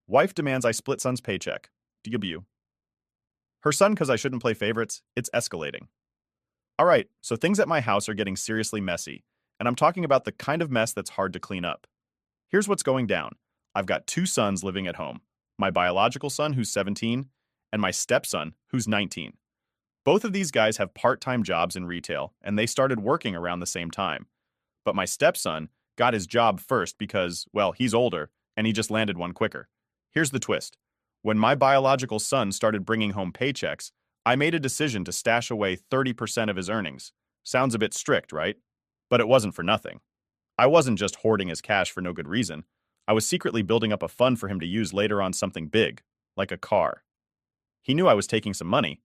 Wife demands I split son's paycheck. DW. Her son because I shouldn't play favorites. It's escalating. All right, so things at my house are getting seriously messy, and I'm talking about the kind of mess that's hard to clean up. Here's what's going down. I've got two sons living at home. My biological son, who's 17, and my stepson, who's 19. Both of these guys have part-time jobs in retail, and they started working around the same time. But my stepson got his job first because, well, he's older, and he just landed one quicker. Here's the twist. When my biological son started bringing home paychecks, I made a decision to stash away 30% of his earnings. Sounds a bit strict, right? But it wasn't for nothing. I wasn't just hoarding his cash for no good reason. I was secretly building up a fund for him to use later on something big, like a car. He knew I was taking some money,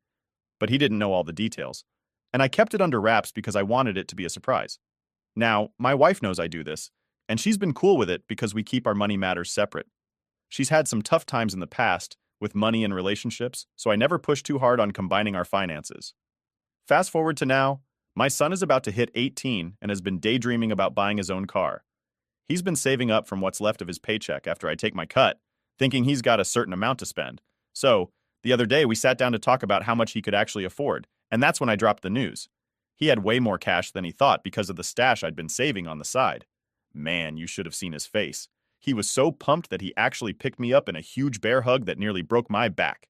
but he didn't know all the details. And I kept it under wraps because I wanted it to be a surprise. Now, my wife knows I do this, and she's been cool with it because we keep our money matters separate. She's had some tough times in the past with money and relationships, so I never push too hard on combining our finances. Fast forward to now, my son is about to hit 18 and has been daydreaming about buying his own car. He's been saving up from what's left of his paycheck after I take my cut, thinking he's got a certain amount to spend. So, the other day we sat down to talk about how much he could actually afford, and that's when I dropped the news. He had way more cash than he thought because of the stash I'd been saving on the side. Man, you should have seen his face. He was so pumped that he actually picked me up in a huge bear hug that nearly broke my back.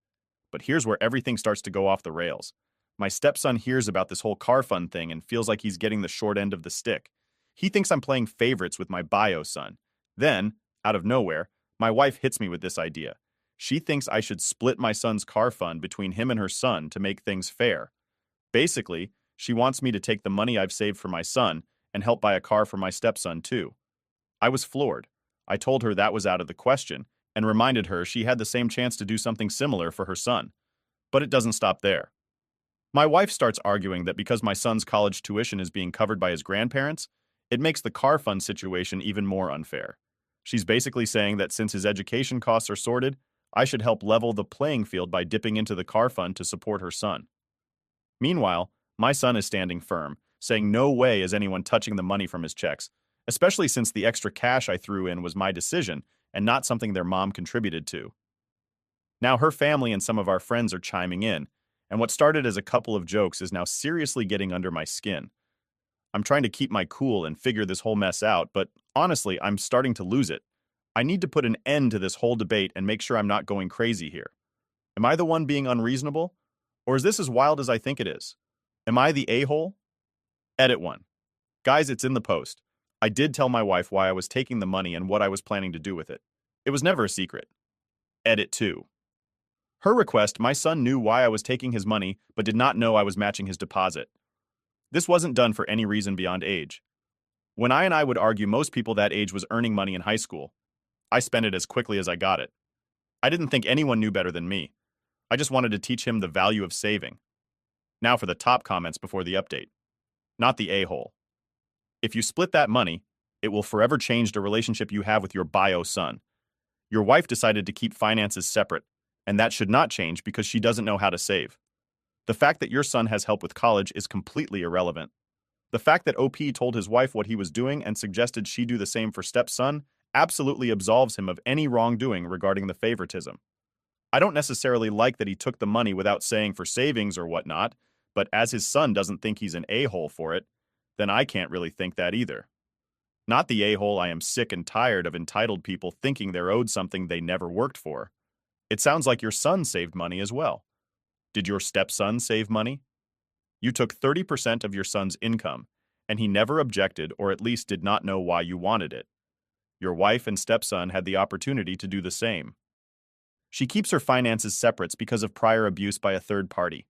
But here's where everything starts to go off the rails. My stepson hears about this whole car fund thing and feels like he's getting the short end of the stick. He thinks I'm playing favorites with my bio son. Then, out of nowhere, my wife hits me with this idea. She thinks I should split my son's car fund between him and her son to make things fair. Basically, she wants me to take the money I've saved for my son and help buy a car for my stepson too. I was floored. I told her that was out of the question and reminded her she had the same chance to do something similar for her son. But it doesn't stop there. My wife starts arguing that because my son's college tuition is being covered by his grandparents, it makes the car fund situation even more unfair. She's basically saying that since his education costs are sorted, I should help level the playing field by dipping into the car fund to support her son. Meanwhile, my son is standing firm, saying no way is anyone touching the money from his checks, especially since the extra cash I threw in was my decision and not something their mom contributed to. Now her family and some of our friends are chiming in, and what started as a couple of jokes is now seriously getting under my skin. I'm trying to keep my cool and figure this whole mess out, but honestly, I'm starting to lose it. I need to put an end to this whole debate and make sure I'm not going crazy here. Am I the one being unreasonable? Or is this as wild as I think it is? Am I the a-hole? Edit 1. Guys, it's in the post. I did tell my wife why I was taking the money and what I was planning to do with it. It was never a secret. Edit 2. Her request, my son knew why I was taking his money, but did not know I was matching his deposit. This wasn't done for any reason beyond age. When I would argue most people that age was earning money in high school, I spent it as quickly as I got it. I didn't think anyone knew better than me. I just wanted to teach him the value of saving. Now for the top comments before the update. Not the a-hole. If you split that money, it will forever change the relationship you have with your bio son. Your wife decided to keep finances separate, and that should not change because she doesn't know how to save. The fact that your son has help with college is completely irrelevant. The fact that OP told his wife what he was doing and suggested she do the same for stepson absolutely absolves him of any wrongdoing regarding the favoritism. I don't necessarily like that he took the money without saying for savings or whatnot, but as his son doesn't think he's an a-hole for it, then I can't really think that either. Not the a-hole. I am sick and tired of entitled people thinking they're owed something they never worked for. It sounds like your son saved money as well. Did your stepson save money? You took 30% of your son's income, and he never objected or at least did not know why you wanted it. Your wife and stepson had the opportunity to do the same. She keeps her finances separate because of prior abuse by a third party.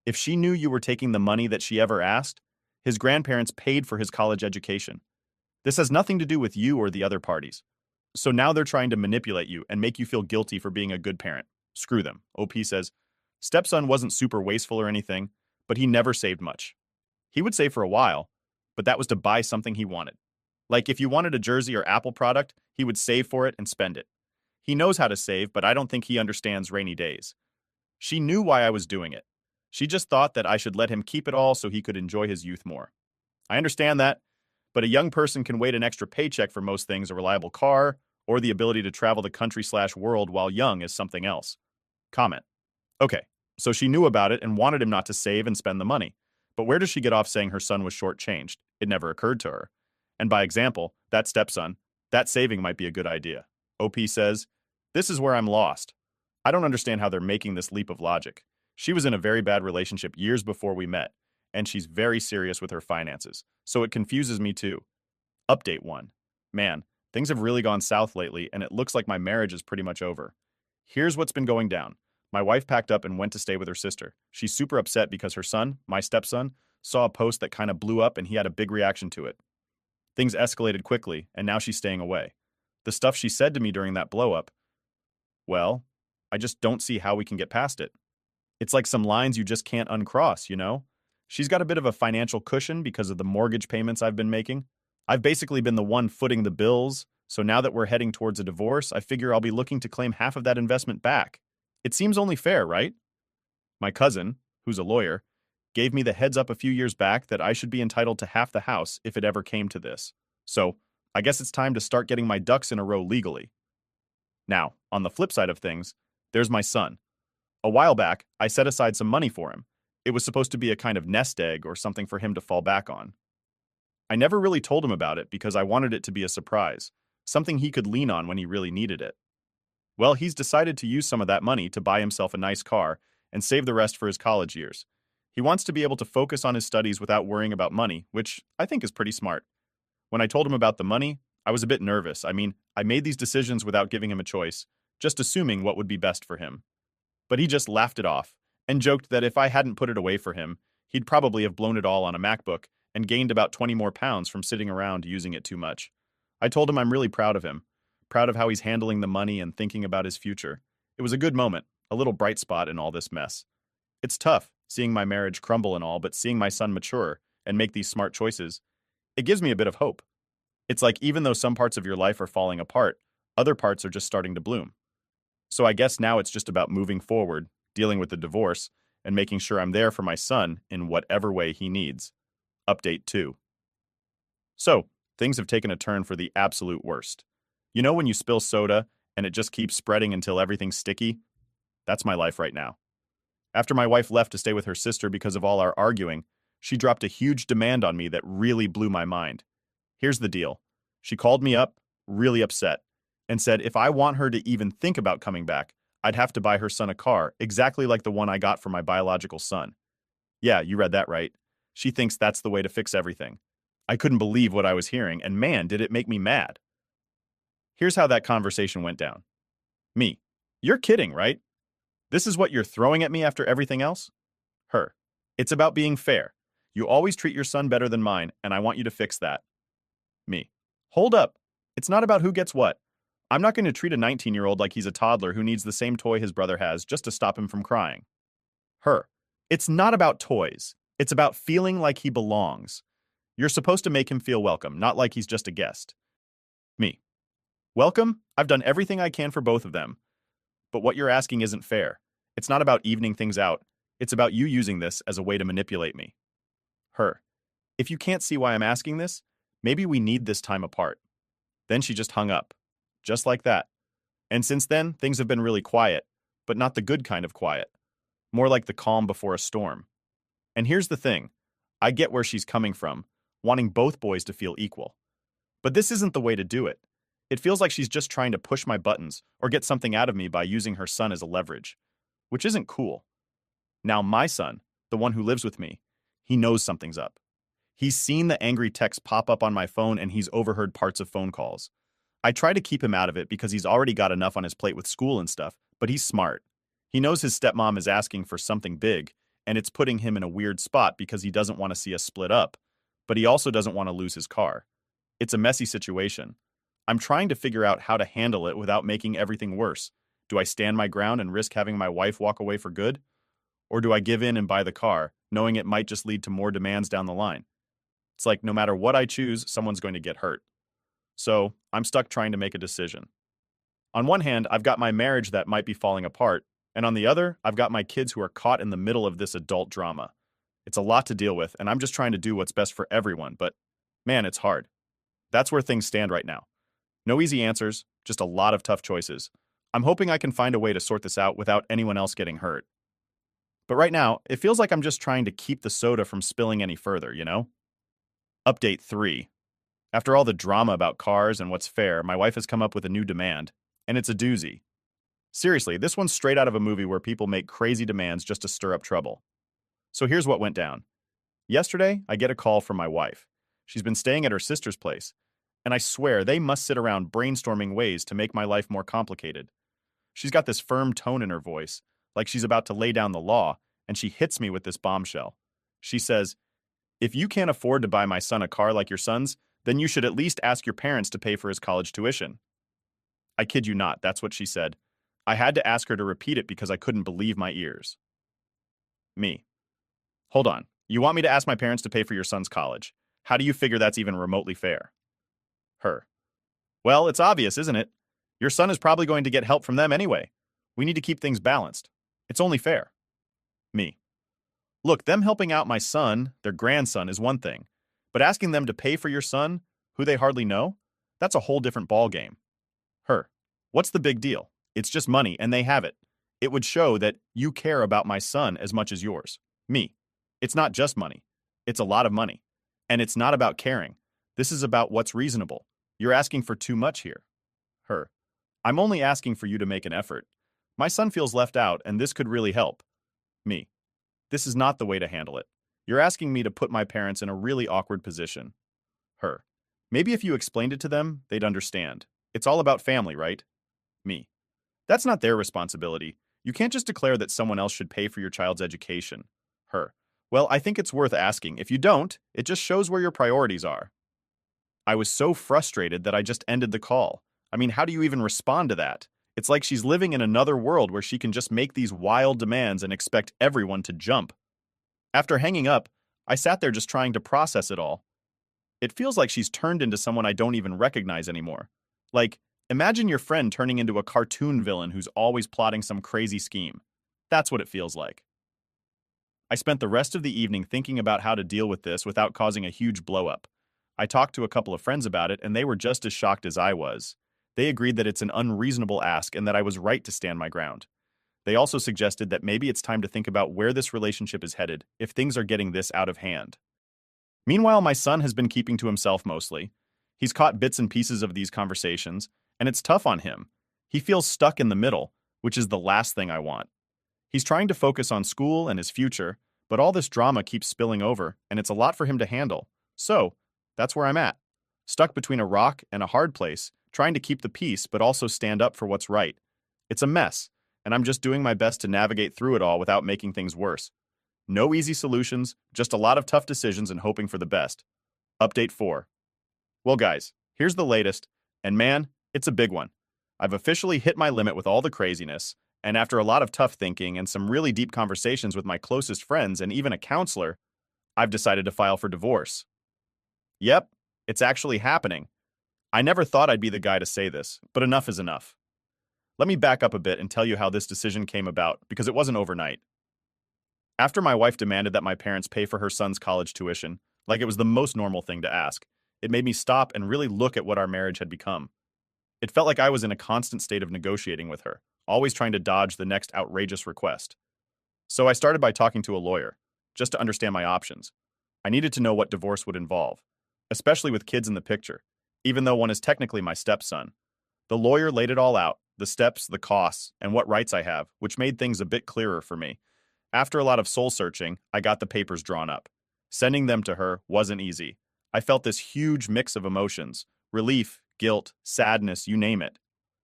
If she knew you were taking the money that she ever asked, his grandparents paid for his college education. This has nothing to do with you or the other parties. So now they're trying to manipulate you and make you feel guilty for being a good parent. Screw them. OP says, stepson wasn't super wasteful or anything, but he never saved much. He would save for a while, but that was to buy something he wanted. Like if you wanted a Jersey or Apple product, he would save for it and spend it. He knows how to save, but I don't think he understands rainy days. She knew why I was doing it. She just thought that I should let him keep it all so he could enjoy his youth more. I understand that, but a young person can wait an extra paycheck for most things, a reliable car, or the ability to travel the country/world while young is something else. Comment. Okay, so she knew about it and wanted him not to save and spend the money. But where does she get off saying her son was shortchanged? It never occurred to her. And by example, that stepson, that saving might be a good idea. OP says, "This is where I'm lost. I don't understand how they're making this leap of logic. She was in a very bad relationship years before we met, and she's very serious with her finances, so it confuses me too." Update 1. Man, things have really gone south lately, and it looks like my marriage is pretty much over. Here's what's been going down. My wife packed up and went to stay with her sister. She's super upset because her son, my stepson, saw a post that kind of blew up and he had a big reaction to it. Things escalated quickly, and now she's staying away. The stuff she said to me during that blow up, well, I just don't see how we can get past it. It's like some lines you just can't uncross, you know? She's got a bit of a financial cushion because of the mortgage payments I've been making. I've basically been the one footing the bills, so now that we're heading towards a divorce, I figure I'll be looking to claim half of that investment back. It seems only fair, right? My cousin, who's a lawyer, gave me the heads up a few years back that I should be entitled to half the house if it ever came to this. So, I guess it's time to start getting my ducks in a row legally. Now, on the flip side of things, there's my son. A while back, I set aside some money for him. It was supposed to be a kind of nest egg or something for him to fall back on. I never really told him about it because I wanted it to be a surprise, something he could lean on when he really needed it. Well, he's decided to use some of that money to buy himself a nice car and save the rest for his college years. He wants to be able to focus on his studies without worrying about money, which I think is pretty smart. When I told him about the money, I was a bit nervous. I mean, I made these decisions without giving him a choice, just assuming what would be best for him. But he just laughed it off and joked that if I hadn't put it away for him, he'd probably have blown it all on a MacBook and gained about 20 more pounds from sitting around using it too much. I told him I'm really proud of him, proud of how he's handling the money and thinking about his future. It was a good moment, a little bright spot in all this mess. It's tough, seeing my marriage crumble and all, but seeing my son mature and make these smart choices, it gives me a bit of hope. It's like even though some parts of your life are falling apart, other parts are just starting to bloom. So I guess now it's just about moving forward, dealing with the divorce, and making sure I'm there for my son in whatever way he needs. Update 2. So, things have taken a turn for the absolute worst. You know when you spill soda and it just keeps spreading until everything's sticky? That's my life right now. After my wife left to stay with her sister because of all our arguing, she dropped a huge demand on me that really blew my mind. Here's the deal. She called me up, really upset, and said if I want her to even think about coming back, I'd have to buy her son a car, exactly like the one I got for my biological son. Yeah, you read that right. She thinks that's the way to fix everything. I couldn't believe what I was hearing, and man, did it make me mad. Here's how that conversation went down. Me. You're kidding, right? This is what you're throwing at me after everything else? Her. It's about being fair. You always treat your son better than mine, and I want you to fix that. Me. Hold up. It's not about who gets what. I'm not going to treat a 19-year-old like he's a toddler who needs the same toy his brother has just to stop him from crying. Her. It's not about toys. It's about feeling like he belongs. You're supposed to make him feel welcome, not like he's just a guest. Me. Welcome? I've done everything I can for both of them. But what you're asking isn't fair. It's not about evening things out. It's about you using this as a way to manipulate me. Her. If you can't see why I'm asking this, maybe we need this time apart. Then she just hung up. Just like that. And since then, things have been really quiet, but not the good kind of quiet. More like the calm before a storm. And here's the thing. I get where she's coming from, wanting both boys to feel equal. But this isn't the way to do it. It feels like she's just trying to push my buttons or get something out of me by using her son as a leverage, which isn't cool. Now my son, the one who lives with me, he knows something's up. He's seen the angry texts pop up on my phone and he's overheard parts of phone calls. I try to keep him out of it because he's already got enough on his plate with school and stuff, but he's smart. He knows his stepmom is asking for something big, and it's putting him in a weird spot because he doesn't want to see us split up, but he also doesn't want to lose his car. It's a messy situation. I'm trying to figure out how to handle it without making everything worse. Do I stand my ground and risk having my wife walk away for good? Or do I give in and buy the car, knowing it might just lead to more demands down the line? It's like no matter what I choose, someone's going to get hurt. So, I'm stuck trying to make a decision. On one hand, I've got my marriage that might be falling apart, and on the other, I've got my kids who are caught in the middle of this adult drama. It's a lot to deal with, and I'm just trying to do what's best for everyone, but man, it's hard. That's where things stand right now. No easy answers, just a lot of tough choices. I'm hoping I can find a way to sort this out without anyone else getting hurt. But right now, it feels like I'm just trying to keep the soda from spilling any further, you know? Update 3. After all the drama about cars and what's fair, my wife has come up with a new demand, and it's a doozy. Seriously, this one's straight out of a movie where people make crazy demands just to stir up trouble. So here's what went down. Yesterday, I get a call from my wife. She's been staying at her sister's place, and I swear they must sit around brainstorming ways to make my life more complicated. She's got this firm tone in her voice, like she's about to lay down the law, and she hits me with this bombshell. She says, "If you can't afford to buy my son a car like your son's, then you should at least ask your parents to pay for his college tuition." I kid you not, that's what she said. I had to ask her to repeat it because I couldn't believe my ears. Me. Hold on. You want me to ask my parents to pay for your son's college? How do you figure that's even remotely fair? Her. Well, it's obvious, isn't it? Your son is probably going to get help from them anyway. We need to keep things balanced. It's only fair. Me. Look, them helping out my son, their grandson, is one thing. But asking them to pay for your son, who they hardly know, that's a whole different ballgame. Her. What's the big deal? It's just money, and they have it. It would show that you care about my son as much as yours. Me. It's not just money. It's a lot of money. And it's not about caring. This is about what's reasonable. You're asking for too much here. Her. I'm only asking for you to make an effort. My son feels left out, and this could really help. Me. This is not the way to handle it. You're asking me to put my parents in a really awkward position. Her. Maybe if you explained it to them, they'd understand. It's all about family, right? Me. That's not their responsibility. You can't just declare that someone else should pay for your child's education. Her. Well, I think it's worth asking. If you don't, it just shows where your priorities are. I was so frustrated that I just ended the call. I mean, how do you even respond to that? It's like she's living in another world where she can just make these wild demands and expect everyone to jump. After hanging up, I sat there just trying to process it all. It feels like she's turned into someone I don't even recognize anymore. Like, imagine your friend turning into a cartoon villain who's always plotting some crazy scheme. That's what it feels like. I spent the rest of the evening thinking about how to deal with this without causing a huge blow-up. I talked to a couple of friends about it, and they were just as shocked as I was. They agreed that it's an unreasonable ask and that I was right to stand my ground. They also suggested that maybe it's time to think about where this relationship is headed if things are getting this out of hand. Meanwhile, my son has been keeping to himself mostly. He's caught bits and pieces of these conversations, and it's tough on him. He feels stuck in the middle, which is the last thing I want. He's trying to focus on school and his future, but all this drama keeps spilling over, and it's a lot for him to handle. So, that's where I'm at. Stuck between a rock and a hard place, trying to keep the peace but also stand up for what's right. It's a mess, and I'm just doing my best to navigate through it all without making things worse. No easy solutions, just a lot of tough decisions and hoping for the best. Update 4. Well guys, here's the latest, and man, it's a big one. I've officially hit my limit with all the craziness, and after a lot of tough thinking and some really deep conversations with my closest friends and even a counselor, I've decided to file for divorce. Yep, it's actually happening. I never thought I'd be the guy to say this, but enough is enough. Let me back up a bit and tell you how this decision came about, because it wasn't overnight. After my wife demanded that my parents pay for her son's college tuition, like it was the most normal thing to ask, it made me stop and really look at what our marriage had become. It felt like I was in a constant state of negotiating with her, always trying to dodge the next outrageous request. So I started by talking to a lawyer, just to understand my options. I needed to know what divorce would involve, especially with kids in the picture, even though one is technically my stepson. The lawyer laid it all out, the steps, the costs, and what rights I have, which made things a bit clearer for me. After a lot of soul-searching, I got the papers drawn up. Sending them to her wasn't easy. I felt this huge mix of emotions, relief, guilt, sadness, you name it.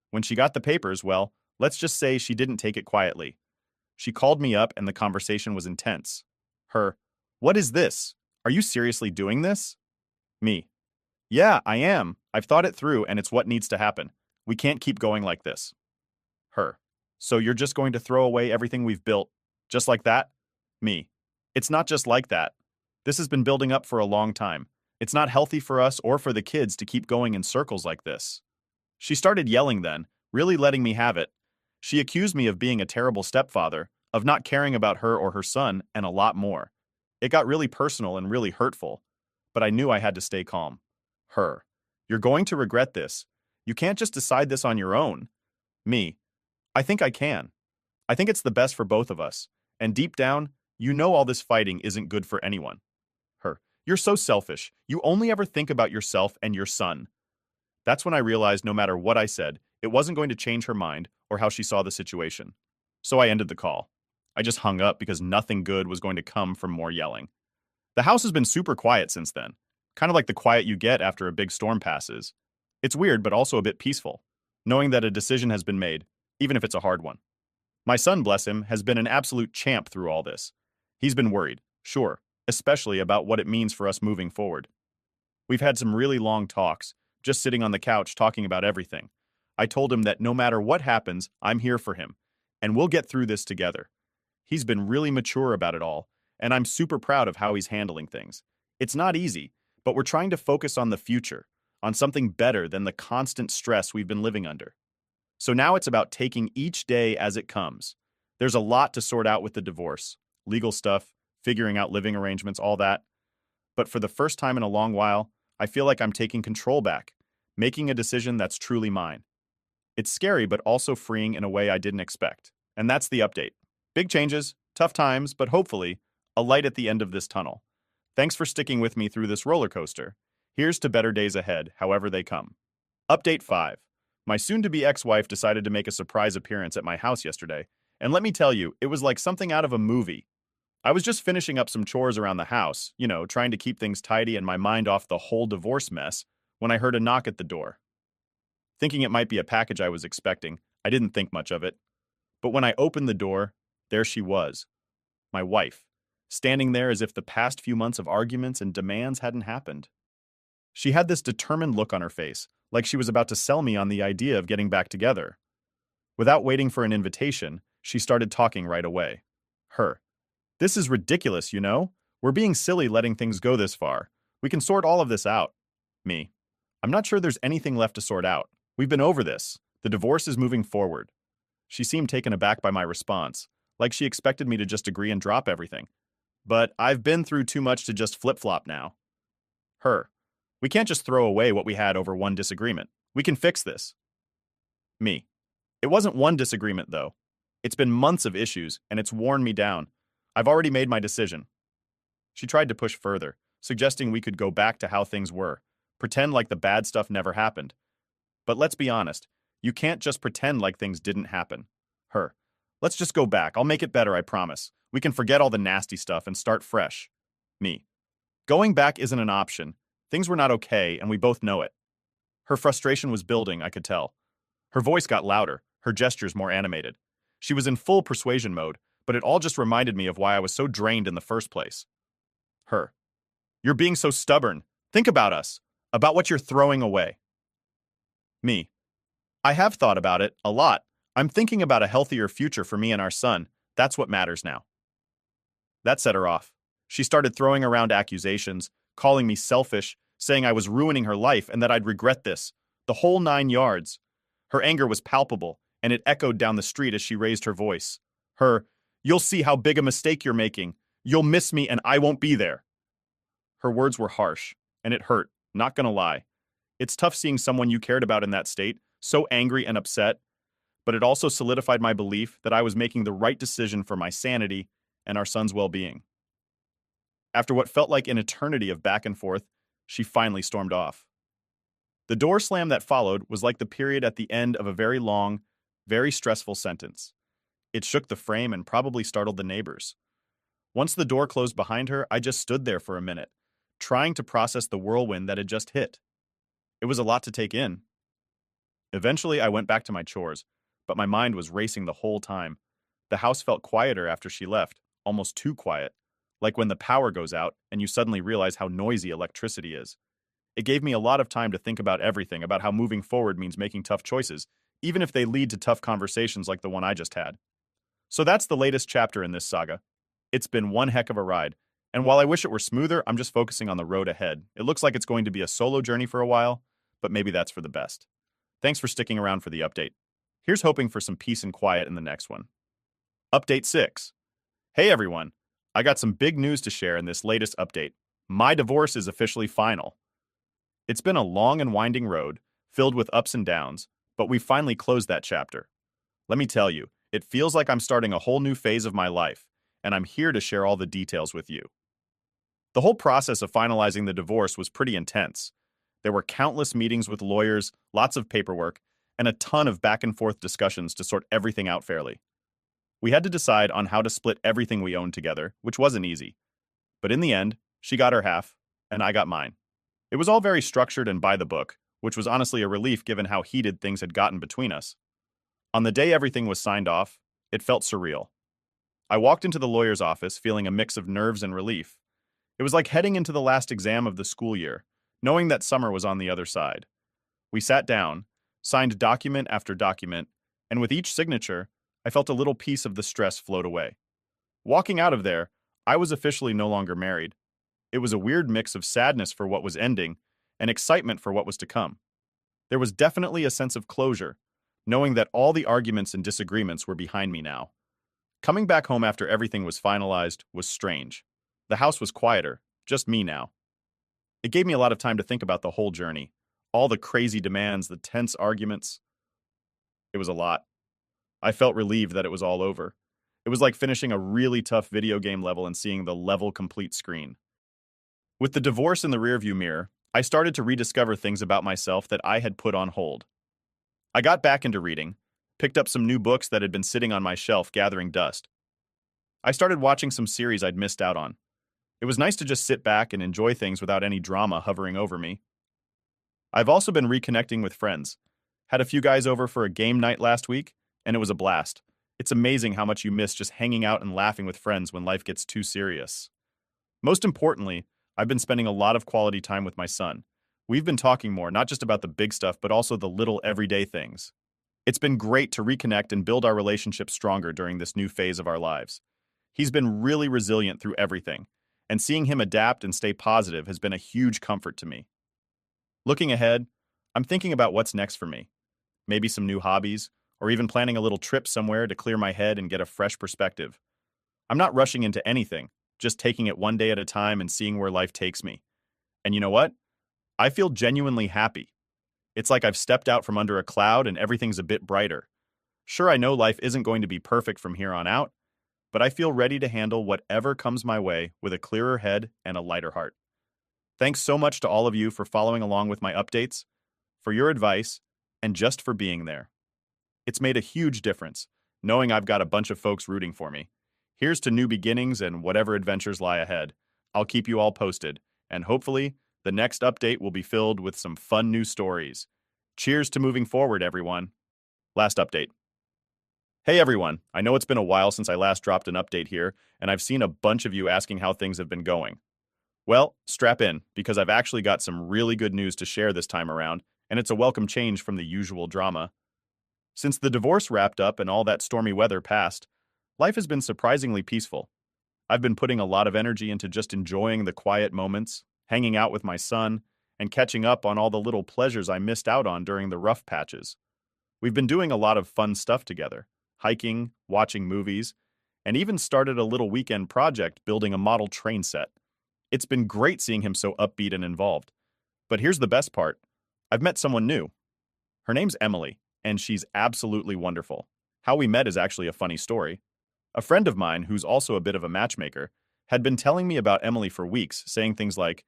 When she got the papers, well, let's just say she didn't take it quietly. She called me up and the conversation was intense. Her, "What is this? Are you seriously doing this?" Me, "Yeah, I am. I've thought it through and it's what needs to happen. We can't keep going like this." Her, "So you're just going to throw away everything we've built, just like that?" Me, "It's not just like that. This has been building up for a long time. It's not healthy for us or for the kids to keep going in circles like this." She started yelling then, really letting me have it. She accused me of being a terrible stepfather, of not caring about her or her son, and a lot more. It got really personal and really hurtful, but I knew I had to stay calm. Her, "You're going to regret this. You can't just decide this on your own. Me. I think I can. I think it's the best for both of us. And deep down, you know all this fighting isn't good for anyone. Her. You're so selfish. You only ever think about yourself and your son. That's when I realized no matter what I said, it wasn't going to change her mind or how she saw the situation. So I ended the call. I just hung up because nothing good was going to come from more yelling. The house has been super quiet since then, kind of like the quiet you get after a big storm passes. It's weird, but also a bit peaceful, knowing that a decision has been made, even if it's a hard one. My son, bless him, has been an absolute champ through all this. He's been worried, sure, especially about what it means for us moving forward. We've had some really long talks, just sitting on the couch talking about everything. I told him that no matter what happens, I'm here for him, and we'll get through this together. He's been really mature about it all, and I'm super proud of how he's handling things. It's not easy, but we're trying to focus on the future, on something better than the constant stress we've been living under. So now it's about taking each day as it comes. There's a lot to sort out with the divorce, legal stuff, figuring out living arrangements, all that. But for the first time in a long while, I feel like I'm taking control back, making a decision that's truly mine. It's scary, but also freeing in a way I didn't expect. And that's the update. Big changes, tough times, but hopefully, a light at the end of this tunnel. Thanks for sticking with me through this roller coaster. Here's to better days ahead, however they come. Update 5. My soon-to-be ex-wife decided to make a surprise appearance at my house yesterday, and let me tell you, it was like something out of a movie. I was just finishing up some chores around the house, trying to keep things tidy and my mind off the whole divorce mess, when I heard a knock at the door. Thinking it might be a package I was expecting, I didn't think much of it. But when I opened the door, there she was, my wife, standing there as if the past few months of arguments and demands hadn't happened. She had this determined look on her face, like she was about to sell me on the idea of getting back together. Without waiting for an invitation, she started talking right away. Her. This is ridiculous, We're being silly letting things go this far. We can sort all of this out. Me. I'm not sure there's anything left to sort out. We've been over this. The divorce is moving forward. She seemed taken aback by my response, like she expected me to just agree and drop everything. But I've been through too much to just flip-flop now. Her. We can't just throw away what we had over one disagreement. We can fix this. Me. It wasn't one disagreement, though. It's been months of issues, and it's worn me down. I've already made my decision. She tried to push further, suggesting we could go back to how things were, pretend like the bad stuff never happened. But let's be honest, you can't just pretend like things didn't happen. Her. Let's just go back. I'll make it better, I promise. We can forget all the nasty stuff and start fresh. Me. Going back isn't an option. Things were not okay, and we both know it. Her frustration was building, I could tell. Her voice got louder, her gestures more animated. She was in full persuasion mode, but it all just reminded me of why I was so drained in the first place. Her. You're being so stubborn. Think about us. About what you're throwing away. Me. I have thought about it, a lot. I'm thinking about a healthier future for me and our son. That's what matters now. That set her off. She started throwing around accusations, calling me selfish, saying I was ruining her life and that I'd regret this. The whole 9 yards. Her anger was palpable, and it echoed down the street as she raised her voice. Her, you'll see how big a mistake you're making. You'll miss me and I won't be there. Her words were harsh, and it hurt, not gonna lie. It's tough seeing someone you cared about in that state, so angry and upset, but it also solidified my belief that I was making the right decision for my sanity and our son's well-being. After what felt like an eternity of back and forth, she finally stormed off. The door slam that followed was like the period at the end of a very long, very stressful sentence. It shook the frame and probably startled the neighbors. Once the door closed behind her, I just stood there for a minute, trying to process the whirlwind that had just hit. It was a lot to take in. Eventually, I went back to my chores, but my mind was racing the whole time. The house felt quieter after she left, almost too quiet, like when the power goes out and you suddenly realize how noisy electricity is. It gave me a lot of time to think about everything, about how moving forward means making tough choices, even if they lead to tough conversations like the one I just had. So that's the latest chapter in this saga. It's been one heck of a ride, and while I wish it were smoother, I'm just focusing on the road ahead. It looks like it's going to be a solo journey for a while, but maybe that's for the best. Thanks for sticking around for the update. Here's hoping for some peace and quiet in the next one. Update 6. Hey everyone, I got some big news to share in this latest update. My divorce is officially final. It's been a long and winding road. filled with ups and downs, but we finally closed that chapter. Let me tell you, it feels like I'm starting a whole new phase of my life, and I'm here to share all the details with you. The whole process of finalizing the divorce was pretty intense. There were countless meetings with lawyers, lots of paperwork, and a ton of back and forth discussions to sort everything out fairly. We had to decide on how to split everything we owned together, which wasn't easy. But in the end, she got her half, and I got mine. It was all very structured and by the book, which was honestly a relief given how heated things had gotten between us. On the day everything was signed off, it felt surreal. I walked into the lawyer's office feeling a mix of nerves and relief. It was like heading into the last exam of the school year, knowing that summer was on the other side. We sat down, signed document after document, and with each signature, I felt a little piece of the stress float away. Walking out of there, I was officially no longer married. It was a weird mix of sadness for what was ending and excitement for what was to come. There was definitely a sense of closure, knowing that all the arguments and disagreements were behind me now. Coming back home after everything was finalized was strange. The house was quieter, just me now. It gave me a lot of time to think about the whole journey, all the crazy demands, the tense arguments. It was a lot. I felt relieved that it was all over. It was like finishing a really tough video game level and seeing the level complete screen. With the divorce in the rearview mirror, I started to rediscover things about myself that I had put on hold. I got back into reading, picked up some new books that had been sitting on my shelf gathering dust. I started watching some series I'd missed out on. It was nice to just sit back and enjoy things without any drama hovering over me. I've also been reconnecting with friends. Had a few guys over for a game night last week, and it was a blast. It's amazing how much you miss just hanging out and laughing with friends when life gets too serious. Most importantly, I've been spending a lot of quality time with my son. We've been talking more, not just about the big stuff, but also the little everyday things. It's been great to reconnect and build our relationship stronger during this new phase of our lives. He's been really resilient through everything, and seeing him adapt and stay positive has been a huge comfort to me. Looking ahead, I'm thinking about what's next for me. Maybe some new hobbies, or even planning a little trip somewhere to clear my head and get a fresh perspective. I'm not rushing into anything, just taking it one day at a time and seeing where life takes me. And you know what? I feel genuinely happy. It's like I've stepped out from under a cloud and everything's a bit brighter. Sure, I know life isn't going to be perfect from here on out, but I feel ready to handle whatever comes my way with a clearer head and a lighter heart. Thanks so much to all of you for following along with my updates, for your advice, and just for being there. It's made a huge difference, knowing I've got a bunch of folks rooting for me. Here's to new beginnings and whatever adventures lie ahead. I'll keep you all posted, and hopefully, the next update will be filled with some fun new stories. Cheers to moving forward, everyone. Last update. Hey everyone, I know it's been a while since I last dropped an update here, and I've seen a bunch of you asking how things have been going. Well, strap in, because I've actually got some really good news to share this time around, and it's a welcome change from the usual drama. Since the divorce wrapped up and all that stormy weather passed, life has been surprisingly peaceful. I've been putting a lot of energy into just enjoying the quiet moments, hanging out with my son, and catching up on all the little pleasures I missed out on during the rough patches. We've been doing a lot of fun stuff together, hiking, watching movies, and even started a little weekend project building a model train set. It's been great seeing him so upbeat and involved. But here's the best part. I've met someone new. Her name's Emily, and she's absolutely wonderful. How we met is actually a funny story. A friend of mine, who's also a bit of a matchmaker, had been telling me about Emily for weeks, saying things like,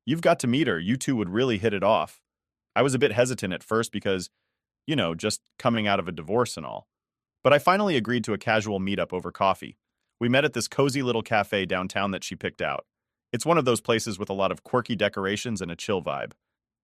"You've got to meet her, you two would really hit it off." I was a bit hesitant at first because, just coming out of a divorce and all. But I finally agreed to a casual meetup over coffee. We met at this cozy little cafe downtown that she picked out. It's one of those places with a lot of quirky decorations and a chill vibe.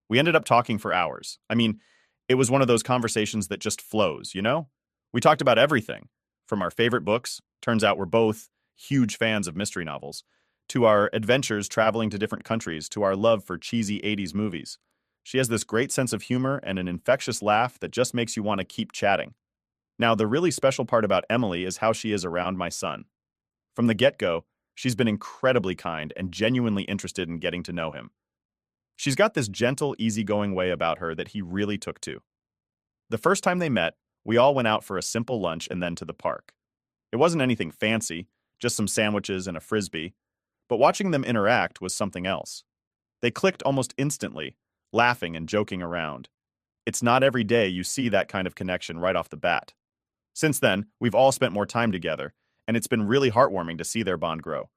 We ended up talking for hours. I mean, it was one of those conversations that just flows, you know? We talked about everything, from our favorite books, turns out we're both huge fans of mystery novels, to our adventures traveling to different countries, to our love for cheesy 80s movies. She has this great sense of humor and an infectious laugh that just makes you want to keep chatting. Now, the really special part about Emily is how she is around my son. From the get-go, she's been incredibly kind and genuinely interested in getting to know him. She's got this gentle, easygoing way about her that he really took to. The first time they met, we all went out for a simple lunch and then to the park. It wasn't anything fancy, just some sandwiches and a frisbee, but watching them interact was something else. They clicked almost instantly, laughing and joking around. It's not every day you see that kind of connection right off the bat. Since then, we've all spent more time together, and it's been really heartwarming to see their bond grow.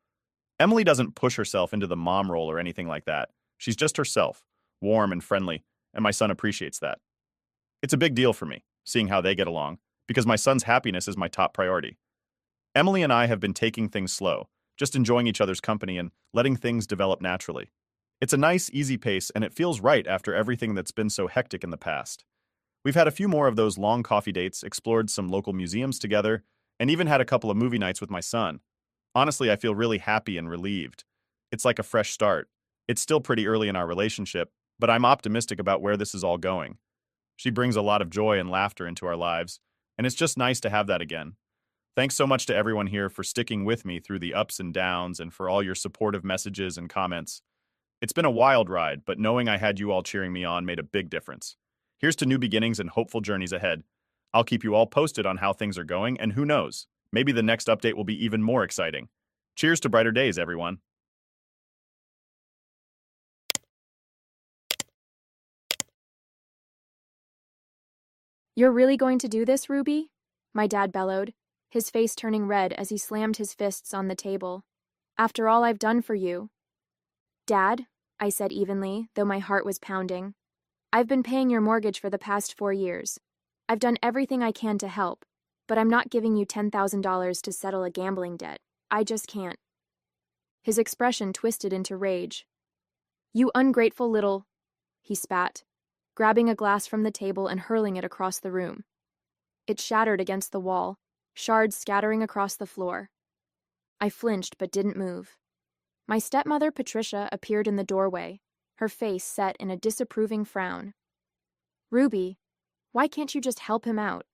Emily doesn't push herself into the mom role or anything like that. She's just herself, warm and friendly, and my son appreciates that. It's a big deal for me, seeing how they get along, because my son's happiness is my top priority. Emily and I have been taking things slow, just enjoying each other's company and letting things develop naturally. It's a nice, easy pace, and it feels right after everything that's been so hectic in the past. We've had a few more of those long coffee dates, explored some local museums together, and even had a couple of movie nights with my son. Honestly, I feel really happy and relieved. It's like a fresh start. It's still pretty early in our relationship, but I'm optimistic about where this is all going. She brings a lot of joy and laughter into our lives, and it's just nice to have that again. Thanks so much to everyone here for sticking with me through the ups and downs and for all your supportive messages and comments. It's been a wild ride, but knowing I had you all cheering me on made a big difference. Here's to new beginnings and hopeful journeys ahead. I'll keep you all posted on how things are going, and who knows, maybe the next update will be even more exciting. Cheers to brighter days, everyone. "You're really going to do this, Ruby?" my dad bellowed, his face turning red as he slammed his fists on the table. "After all I've done for you." "Dad," I said evenly, though my heart was pounding, "I've been paying your mortgage for the past 4 years. I've done everything I can to help, but I'm not giving you $10,000 to settle a gambling debt. I just can't." His expression twisted into rage. "You ungrateful little—" he spat, grabbing a glass from the table and hurling it across the room. It shattered against the wall, shards scattering across the floor. I flinched but didn't move. My stepmother, Patricia, appeared in the doorway, her face set in a disapproving frown. "Ruby, why can't you just help him out?"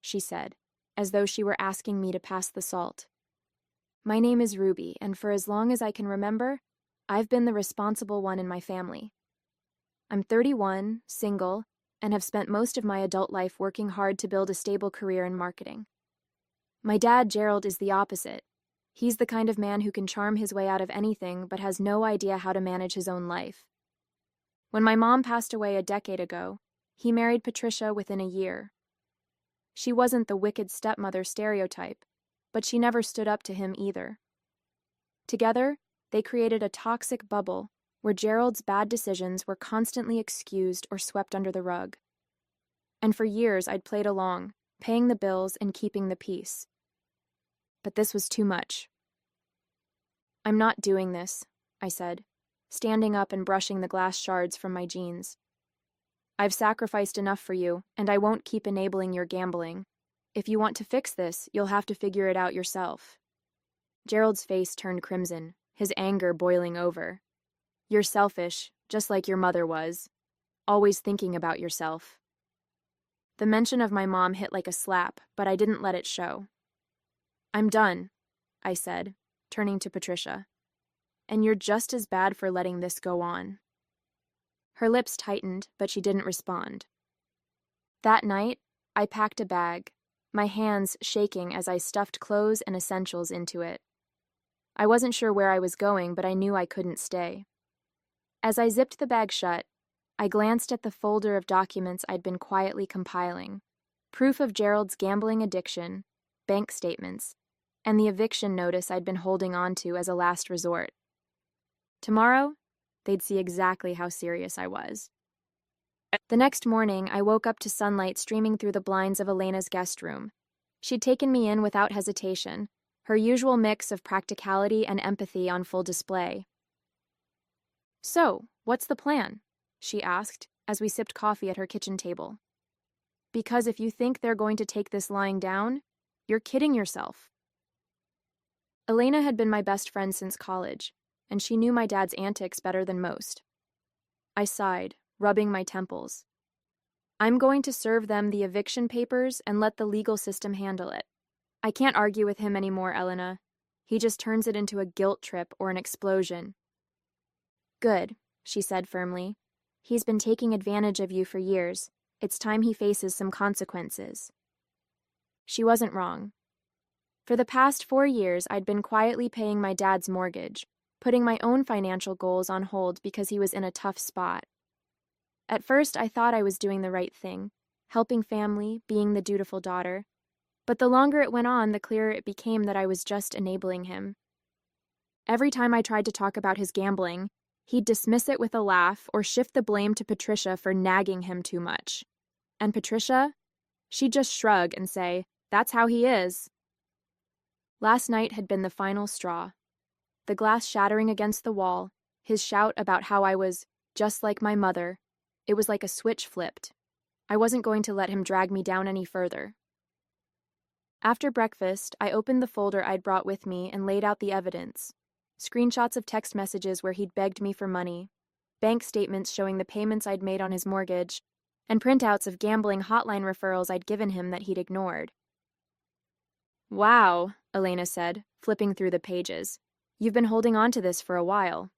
she said, as though she were asking me to pass the salt. "My name is Ruby, and for as long as I can remember, I've been the responsible one in my family. I'm 31, single, and have spent most of my adult life working hard to build a stable career in marketing. My dad, Gerald, is the opposite. He's the kind of man who can charm his way out of anything but has no idea how to manage his own life. When my mom passed away a decade ago, he married Patricia within a year. She wasn't the wicked stepmother stereotype, but she never stood up to him either. Together, they created a toxic bubble where Gerald's bad decisions were constantly excused or swept under the rug. And for years I'd played along, paying the bills and keeping the peace. But this was too much. "I'm not doing this," I said, standing up and brushing the glass shards from my jeans. "I've sacrificed enough for you, and I won't keep enabling your gambling. If you want to fix this, you'll have to figure it out yourself." Gerald's face turned crimson, his anger boiling over. "You're selfish, just like your mother was. Always thinking about yourself." The mention of my mom hit like a slap, but I didn't let it show. "I'm done," I said, turning to Patricia. "And you're just as bad for letting this go on." Her lips tightened, but she didn't respond. That night, I packed a bag, my hands shaking as I stuffed clothes and essentials into it. I wasn't sure where I was going, but I knew I couldn't stay. As I zipped the bag shut, I glanced at the folder of documents I'd been quietly compiling: proof of Gerald's gambling addiction, bank statements, and the eviction notice I'd been holding on to as a last resort. Tomorrow, they'd see exactly how serious I was. The next morning, I woke up to sunlight streaming through the blinds of Elena's guest room. She'd taken me in without hesitation, her usual mix of practicality and empathy on full display. "So, what's the plan?" she asked, as we sipped coffee at her kitchen table. "Because if you think they're going to take this lying down, you're kidding yourself." Elena had been my best friend since college, and she knew my dad's antics better than most. I sighed, rubbing my temples. "I'm going to serve them the eviction papers and let the legal system handle it. I can't argue with him anymore, Elena. He just turns it into a guilt trip or an explosion." "Good," she said firmly. "He's been taking advantage of you for years. It's time he faces some consequences." She wasn't wrong. For the past 4 years, I'd been quietly paying my dad's mortgage, putting my own financial goals on hold because he was in a tough spot. At first, I thought I was doing the right thing, helping family, being the dutiful daughter. But the longer it went on, the clearer it became that I was just enabling him. Every time I tried to talk about his gambling, he'd dismiss it with a laugh or shift the blame to Patricia for nagging him too much. And Patricia? She'd just shrug and say, "That's how he is." Last night had been the final straw. The glass shattering against the wall, his shout about how I was just like my mother. It was like a switch flipped. I wasn't going to let him drag me down any further. After breakfast, I opened the folder I'd brought with me and laid out the evidence. Screenshots of text messages where he'd begged me for money, bank statements showing the payments I'd made on his mortgage, and printouts of gambling hotline referrals I'd given him that he'd ignored. "Wow," Elena said, flipping through the pages. "You've been holding on to this for a while."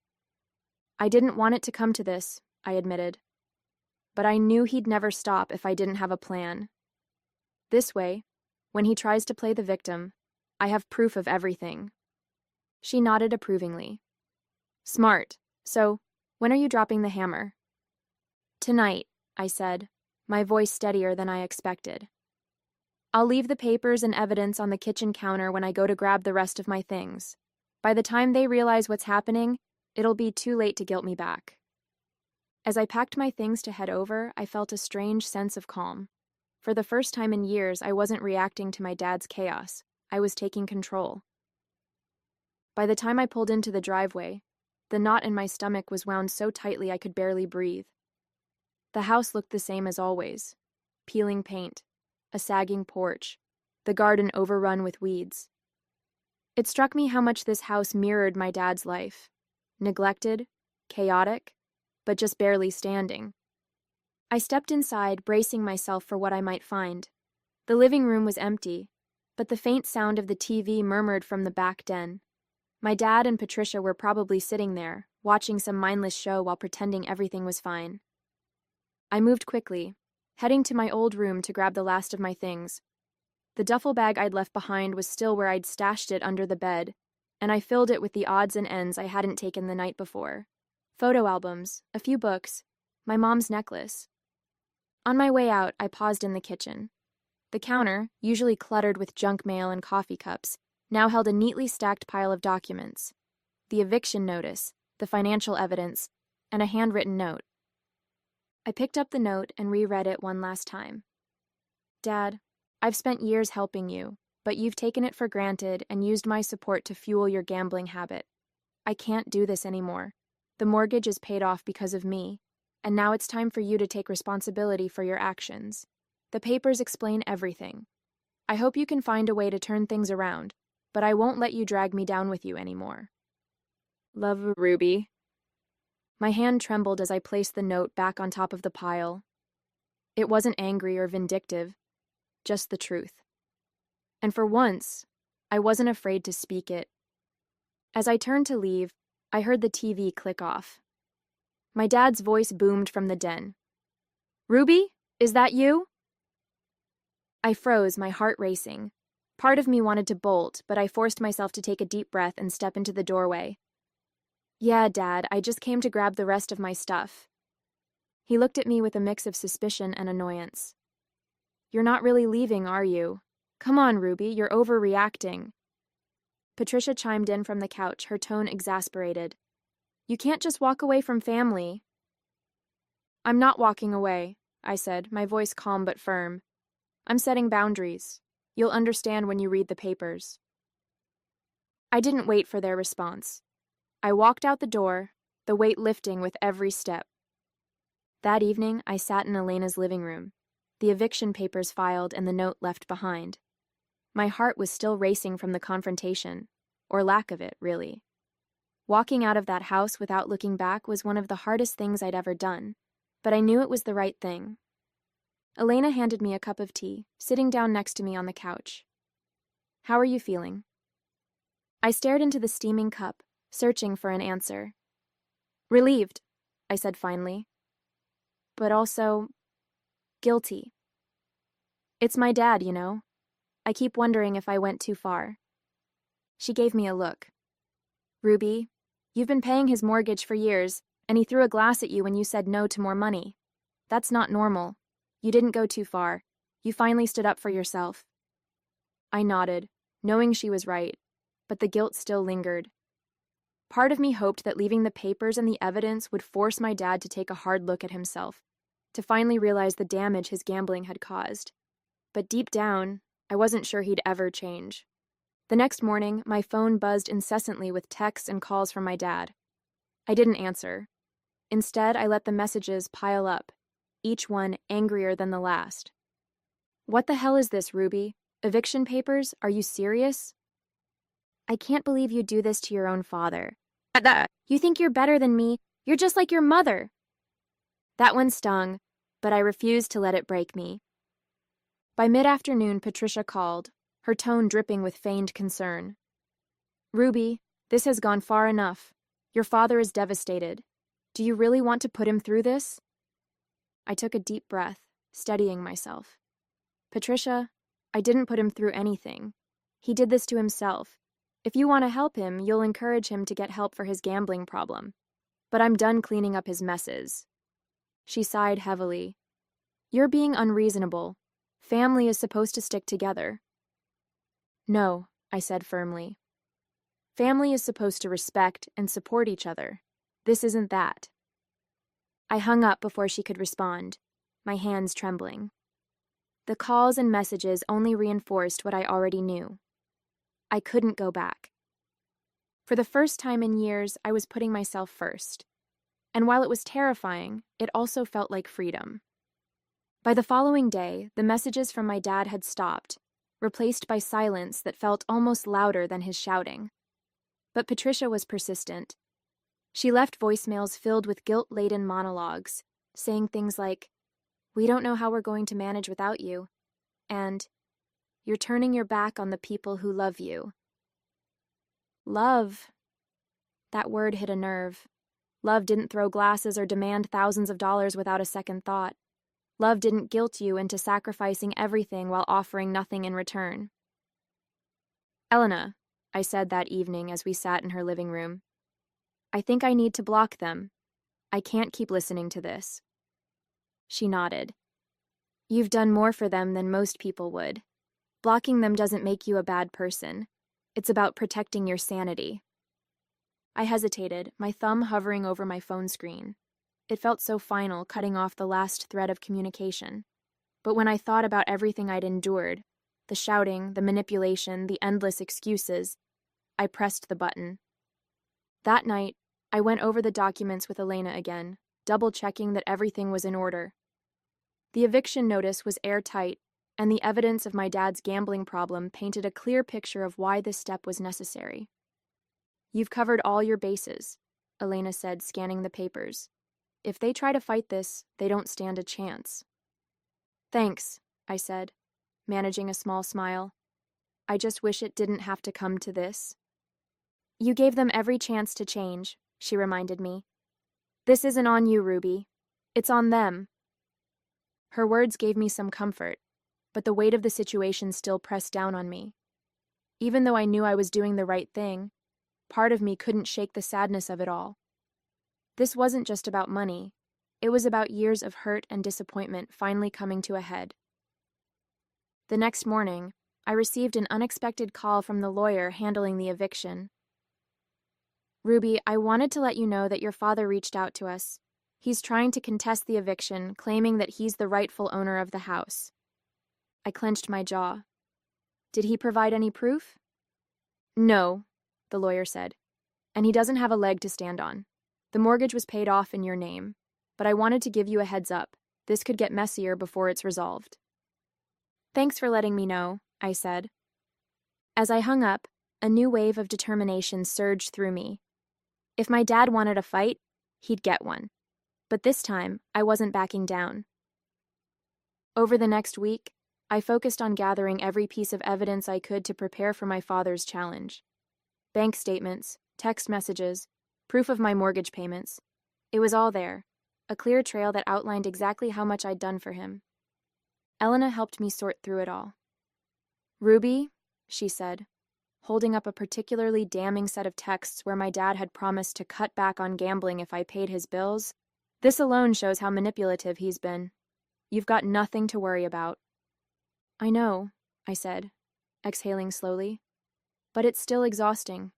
"I didn't want it to come to this," I admitted. But I knew he'd never stop if I didn't have a plan. This way, when he tries to play the victim, I have proof of everything. She nodded approvingly. "Smart. So, when are you dropping the hammer?" "Tonight," I said, my voice steadier than I expected. "I'll leave the papers and evidence on the kitchen counter when I go to grab the rest of my things. By the time they realize what's happening, it'll be too late to guilt me back." As I packed my things to head over, I felt a strange sense of calm. For the first time in years, I wasn't reacting to my dad's chaos. I was taking control. By the time I pulled into the driveway, the knot in my stomach was wound so tightly I could barely breathe. The house looked the same as always. Peeling paint, a sagging porch, the garden overrun with weeds. It struck me how much this house mirrored my dad's life. Neglected, chaotic, but just barely standing. I stepped inside, bracing myself for what I might find. The living room was empty, but the faint sound of the TV murmured from the back den. My dad and Patricia were probably sitting there, watching some mindless show while pretending everything was fine. I moved quickly, heading to my old room to grab the last of my things. The duffel bag I'd left behind was still where I'd stashed it under the bed, and I filled it with the odds and ends I hadn't taken the night before. Photo albums, a few books, my mom's necklace. On my way out, I paused in the kitchen. The counter, usually cluttered with junk mail and coffee cups, now held a neatly stacked pile of documents. The eviction notice, the financial evidence, and a handwritten note. I picked up the note and reread it one last time. "Dad, I've spent years helping you, but you've taken it for granted and used my support to fuel your gambling habit. I can't do this anymore. The mortgage is paid off because of me, and now it's time for you to take responsibility for your actions. The papers explain everything. I hope you can find a way to turn things around, but I won't let you drag me down with you anymore. Love, Ruby." My hand trembled as I placed the note back on top of the pile. It wasn't angry or vindictive, just the truth. And for once, I wasn't afraid to speak it. As I turned to leave, I heard the TV click off. My dad's voice boomed from the den. "Ruby, is that you?" I froze, my heart racing. Part of me wanted to bolt, but I forced myself to take a deep breath and step into the doorway. "Yeah, Dad, I just came to grab the rest of my stuff." He looked at me with a mix of suspicion and annoyance. "You're not really leaving, are you? Come on, Ruby, you're overreacting." Patricia chimed in from the couch, her tone exasperated. "You can't just walk away from family." "I'm not walking away," I said, my voice calm but firm. "I'm setting boundaries. You'll understand when you read the papers." I didn't wait for their response. I walked out the door, the weight lifting with every step. That evening, I sat in Elena's living room, the eviction papers filed and the note left behind. My heart was still racing from the confrontation, or lack of it, really. Walking out of that house without looking back was one of the hardest things I'd ever done, but I knew it was the right thing. Elena handed me a cup of tea, sitting down next to me on the couch. "How are you feeling?" I stared into the steaming cup, searching for an answer. "Relieved," I said finally. "But also guilty. It's my dad, you know. I keep wondering if I went too far." She gave me a look. "Ruby, you've been paying his mortgage for years, and he threw a glass at you when you said no to more money. That's not normal. You didn't go too far. You finally stood up for yourself. I nodded, knowing she was right, but the guilt still lingered. Part of me hoped that leaving the papers and the evidence would force my dad to take a hard look at himself, to finally realize the damage his gambling had caused. But deep down, I wasn't sure he'd ever change. The next morning, my phone buzzed incessantly with texts and calls from my dad. I didn't answer. Instead, I let the messages pile up, each one angrier than the last. What the hell is this, Ruby? Eviction papers? Are you serious? I can't believe you do this to your own father. You think you're better than me? You're just like your mother. That one stung, but I refused to let it break me. By mid-afternoon, Patricia called, her tone dripping with feigned concern. Ruby, this has gone far enough. Your father is devastated. Do you really want to put him through this? I took a deep breath, steadying myself. Patricia, I didn't put him through anything. He did this to himself. If you want to help him, you'll encourage him to get help for his gambling problem. But I'm done cleaning up his messes. She sighed heavily. You're being unreasonable. Family is supposed to stick together. No, I said firmly. Family is supposed to respect and support each other. This isn't that. I hung up before she could respond, my hands trembling. The calls and messages only reinforced what I already knew. I couldn't go back. For the first time in years, I was putting myself first. And while it was terrifying, it also felt like freedom. By the following day, the messages from my dad had stopped, replaced by silence that felt almost louder than his shouting. But Patricia was persistent. She left voicemails filled with guilt-laden monologues, saying things like, "We don't know how we're going to manage without you," and "You're turning your back on the people who love you." Love. That word hit a nerve. Love didn't throw glasses or demand thousands of dollars without a second thought. Love didn't guilt you into sacrificing everything while offering nothing in return. Elena, I said that evening as we sat in her living room, I think I need to block them. I can't keep listening to this. She nodded. You've done more for them than most people would. Blocking them doesn't make you a bad person. It's about protecting your sanity. I hesitated, my thumb hovering over my phone screen. It felt so final, cutting off the last thread of communication. But when I thought about everything I'd endured, the shouting, the manipulation, the endless excuses, I pressed the button. That night, I went over the documents with Elena again, double-checking that everything was in order. The eviction notice was airtight, and the evidence of my dad's gambling problem painted a clear picture of why this step was necessary. You've covered all your bases, Elena said, scanning the papers. If they try to fight this, they don't stand a chance. Thanks, I said, managing a small smile. I just wish it didn't have to come to this. You gave them every chance to change, she reminded me. This isn't on you, Ruby. It's on them. Her words gave me some comfort, but the weight of the situation still pressed down on me. Even though I knew I was doing the right thing, part of me couldn't shake the sadness of it all. This wasn't just about money. It was about years of hurt and disappointment finally coming to a head. The next morning, I received an unexpected call from the lawyer handling the eviction. Ruby, I wanted to let you know that your father reached out to us. He's trying to contest the eviction, claiming that he's the rightful owner of the house. I clenched my jaw. Did he provide any proof? No, the lawyer said, and he doesn't have a leg to stand on. The mortgage was paid off in your name, but I wanted to give you a heads up. This could get messier before it's resolved. Thanks for letting me know, I said. As I hung up, a new wave of determination surged through me. If my dad wanted a fight, he'd get one. But this time, I wasn't backing down. Over the next week, I focused on gathering every piece of evidence I could to prepare for my father's challenge. Bank statements, text messages, proof of my mortgage payments. It was all there, a clear trail that outlined exactly how much I'd done for him. Elena helped me sort through it all. Ruby, she said, holding up a particularly damning set of texts where my dad had promised to cut back on gambling if I paid his bills, This alone shows how manipulative he's been. You've got nothing to worry about. I know, I said, exhaling slowly. But it's still exhausting.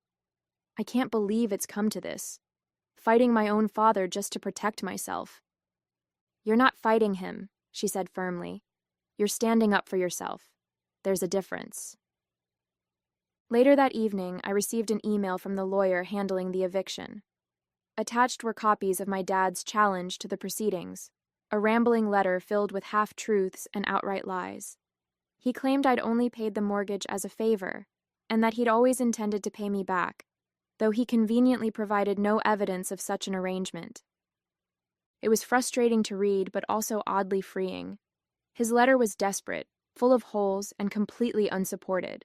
I can't believe it's come to this. Fighting my own father just to protect myself. You're not fighting him, she said firmly. You're standing up for yourself. There's a difference. Later that evening, I received an email from the lawyer handling the eviction. Attached were copies of my dad's challenge to the proceedings, a rambling letter filled with half-truths and outright lies. He claimed I'd only paid the mortgage as a favor, and that he'd always intended to pay me back, though he conveniently provided no evidence of such an arrangement. It was frustrating to read, but also oddly freeing. His letter was desperate, full of holes, and completely unsupported.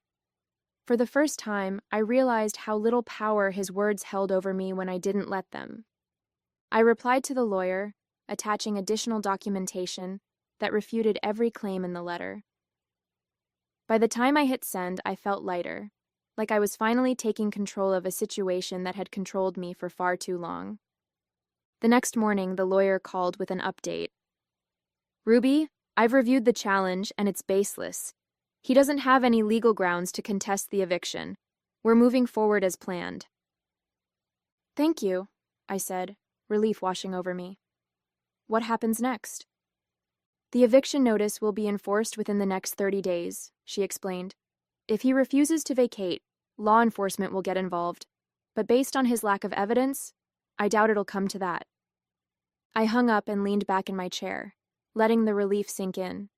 For the first time, I realized how little power his words held over me when I didn't let them. I replied to the lawyer, attaching additional documentation that refuted every claim in the letter. By the time I hit send, I felt lighter, like I was finally taking control of a situation that had controlled me for far too long. The next morning, the lawyer called with an update. Ruby, I've reviewed the challenge, and it's baseless. He doesn't have any legal grounds to contest the eviction. We're moving forward as planned. Thank you, I said, relief washing over me. What happens next? The eviction notice will be enforced within the next 30 days, she explained. If he refuses to vacate, law enforcement will get involved. But based on his lack of evidence, I doubt it'll come to that. I hung up and leaned back in my chair, letting the relief sink in.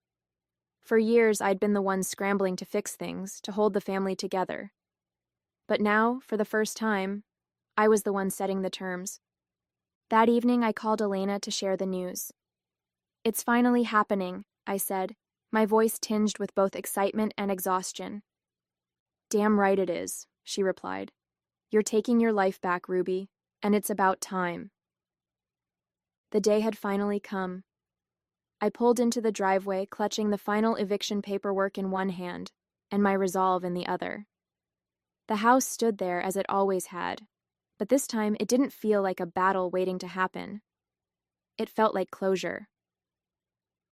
For years, I'd been the one scrambling to fix things, to hold the family together. But now, for the first time, I was the one setting the terms. That evening, I called Elena to share the news. It's finally happening, I said, my voice tinged with both excitement and exhaustion. Damn right it is, she replied. You're taking your life back, Ruby, and it's about time. The day had finally come. I pulled into the driveway, clutching the final eviction paperwork in one hand and my resolve in the other. The house stood there as it always had, but this time it didn't feel like a battle waiting to happen. It felt like closure.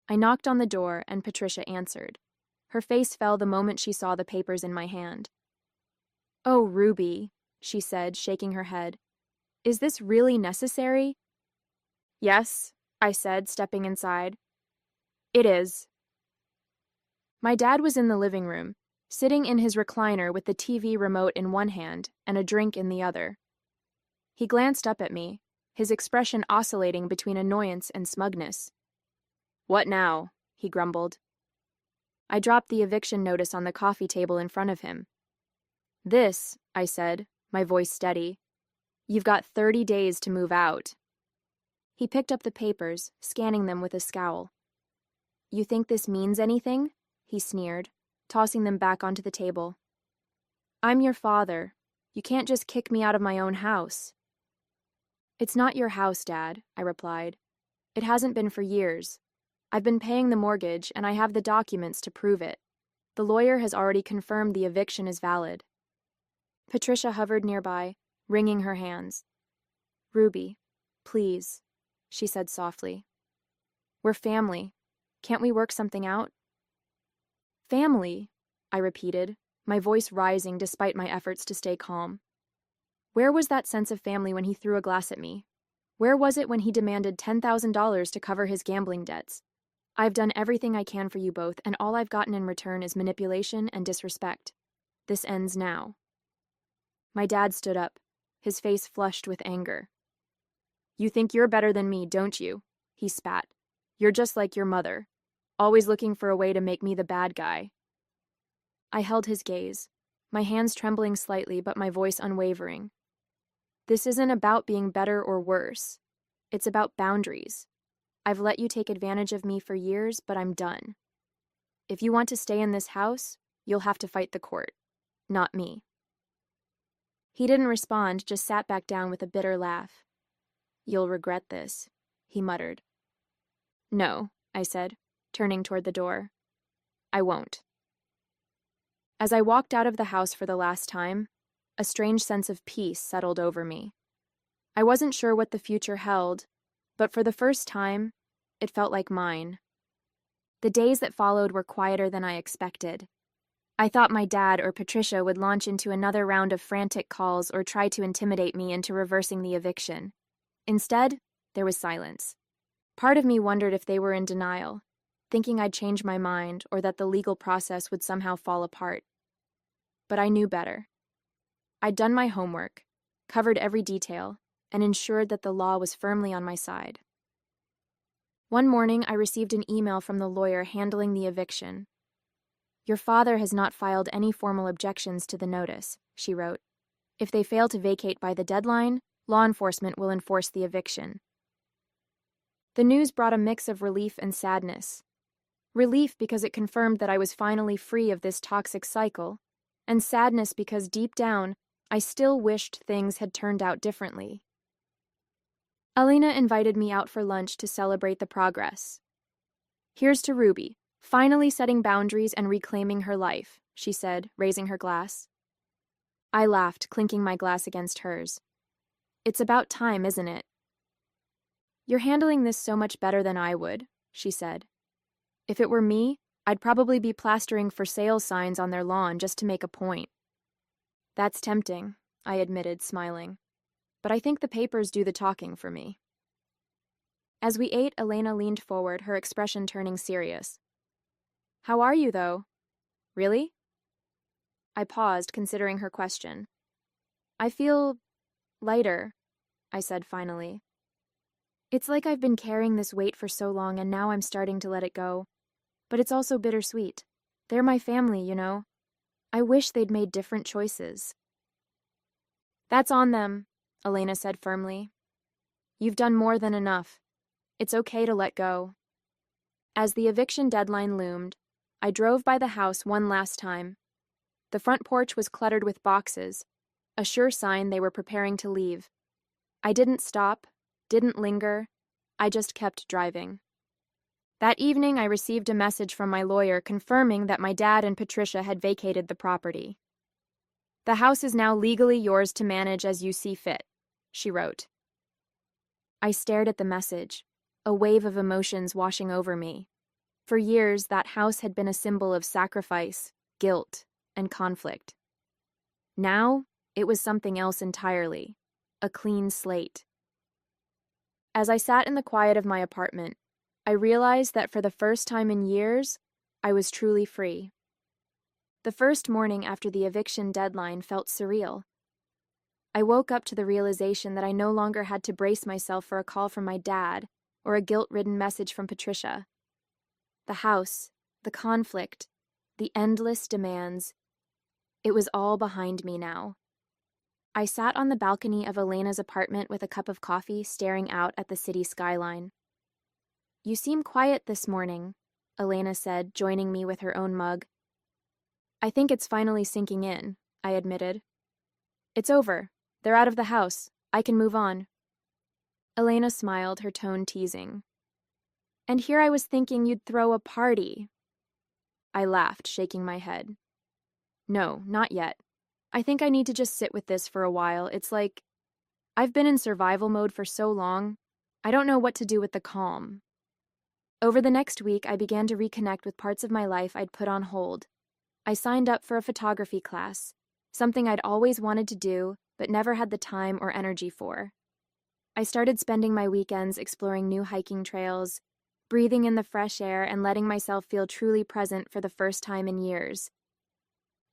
I knocked on the door and Patricia answered. Her face fell the moment she saw the papers in my hand. Oh, Ruby, she said, shaking her head. Is this really necessary? Yes, I said, stepping inside. It is. My dad was in the living room, sitting in his recliner with the TV remote in one hand and a drink in the other. He glanced up at me, his expression oscillating between annoyance and smugness. What now? He grumbled. I dropped the eviction notice on the coffee table in front of him. This, I said, my voice steady. You've got 30 days to move out. He picked up the papers, scanning them with a scowl. You think this means anything? He sneered, tossing them back onto the table. I'm your father. You can't just kick me out of my own house. It's not your house, Dad, I replied. It hasn't been for years. I've been paying the mortgage, and I have the documents to prove it. The lawyer has already confirmed the eviction is valid. Patricia hovered nearby, wringing her hands. Ruby, please, she said softly. We're family. Can't we work something out? Family, I repeated, my voice rising despite my efforts to stay calm. Where was that sense of family when he threw a glass at me? Where was it when he demanded $10,000 to cover his gambling debts? I've done everything I can for you both, and all I've gotten in return is manipulation and disrespect. This ends now. My dad stood up, his face flushed with anger. You think you're better than me, don't you? He spat. You're just like your mother, always looking for a way to make me the bad guy. I held his gaze, my hands trembling slightly but my voice unwavering. This isn't about being better or worse. It's about boundaries. I've let you take advantage of me for years, but I'm done. If you want to stay in this house, you'll have to fight the court, not me. He didn't respond, just sat back down with a bitter laugh. You'll regret this, he muttered. No, I said, turning toward the door. I won't. As I walked out of the house for the last time, a strange sense of peace settled over me. I wasn't sure what the future held, but for the first time, it felt like mine. The days that followed were quieter than I expected. I thought my dad or Patricia would launch into another round of frantic calls or try to intimidate me into reversing the eviction. Instead, there was silence. Part of me wondered if they were in denial, thinking I'd change my mind or that the legal process would somehow fall apart. But I knew better. I'd done my homework, covered every detail, and ensured that the law was firmly on my side. One morning, I received an email from the lawyer handling the eviction. "Your father has not filed any formal objections to the notice," she wrote. "If they fail to vacate by the deadline, law enforcement will enforce the eviction." The news brought a mix of relief and sadness. Relief because it confirmed that I was finally free of this toxic cycle, and sadness because deep down, I still wished things had turned out differently. Elena invited me out for lunch to celebrate the progress. "Here's to Ruby, finally setting boundaries and reclaiming her life," she said, raising her glass. I laughed, clinking my glass against hers. "It's about time, isn't it?" "You're handling this so much better than I would," she said. "If it were me, I'd probably be plastering for sale signs on their lawn just to make a point." "That's tempting," I admitted, smiling. "But I think the papers do the talking for me." As we ate, Elena leaned forward, her expression turning serious. "How are you, though? Really?" I paused, considering her question. "I feel lighter," I said finally. "It's like I've been carrying this weight for so long and now I'm starting to let it go. But it's also bittersweet. They're my family, you know. I wish they'd made different choices." "That's on them," Elena said firmly. "You've done more than enough. It's okay to let go." As the eviction deadline loomed, I drove by the house one last time. The front porch was cluttered with boxes, a sure sign they were preparing to leave. I didn't stop, didn't linger, I just kept driving. That evening, I received a message from my lawyer confirming that my dad and Patricia had vacated the property. "The house is now legally yours to manage as you see fit," she wrote. I stared at the message, a wave of emotions washing over me. For years, that house had been a symbol of sacrifice, guilt, and conflict. Now, it was something else entirely, a clean slate. As I sat in the quiet of my apartment, I realized that for the first time in years, I was truly free. The first morning after the eviction deadline felt surreal. I woke up to the realization that I no longer had to brace myself for a call from my dad or a guilt-ridden message from Patricia. The house, the conflict, the endless demands, it was all behind me now. I sat on the balcony of Elena's apartment with a cup of coffee, staring out at the city skyline. "You seem quiet this morning," Elena said, joining me with her own mug. "I think it's finally sinking in," I admitted. "It's over. They're out of the house. I can move on." Elena smiled, her tone teasing. "And here I was thinking you'd throw a party." I laughed, shaking my head. "No, not yet. I think I need to just sit with this for a while. It's like I've been in survival mode for so long, I don't know what to do with the calm." Over the next week, I began to reconnect with parts of my life I'd put on hold. I signed up for a photography class, something I'd always wanted to do, but never had the time or energy for. I started spending my weekends exploring new hiking trails, breathing in the fresh air and letting myself feel truly present for the first time in years.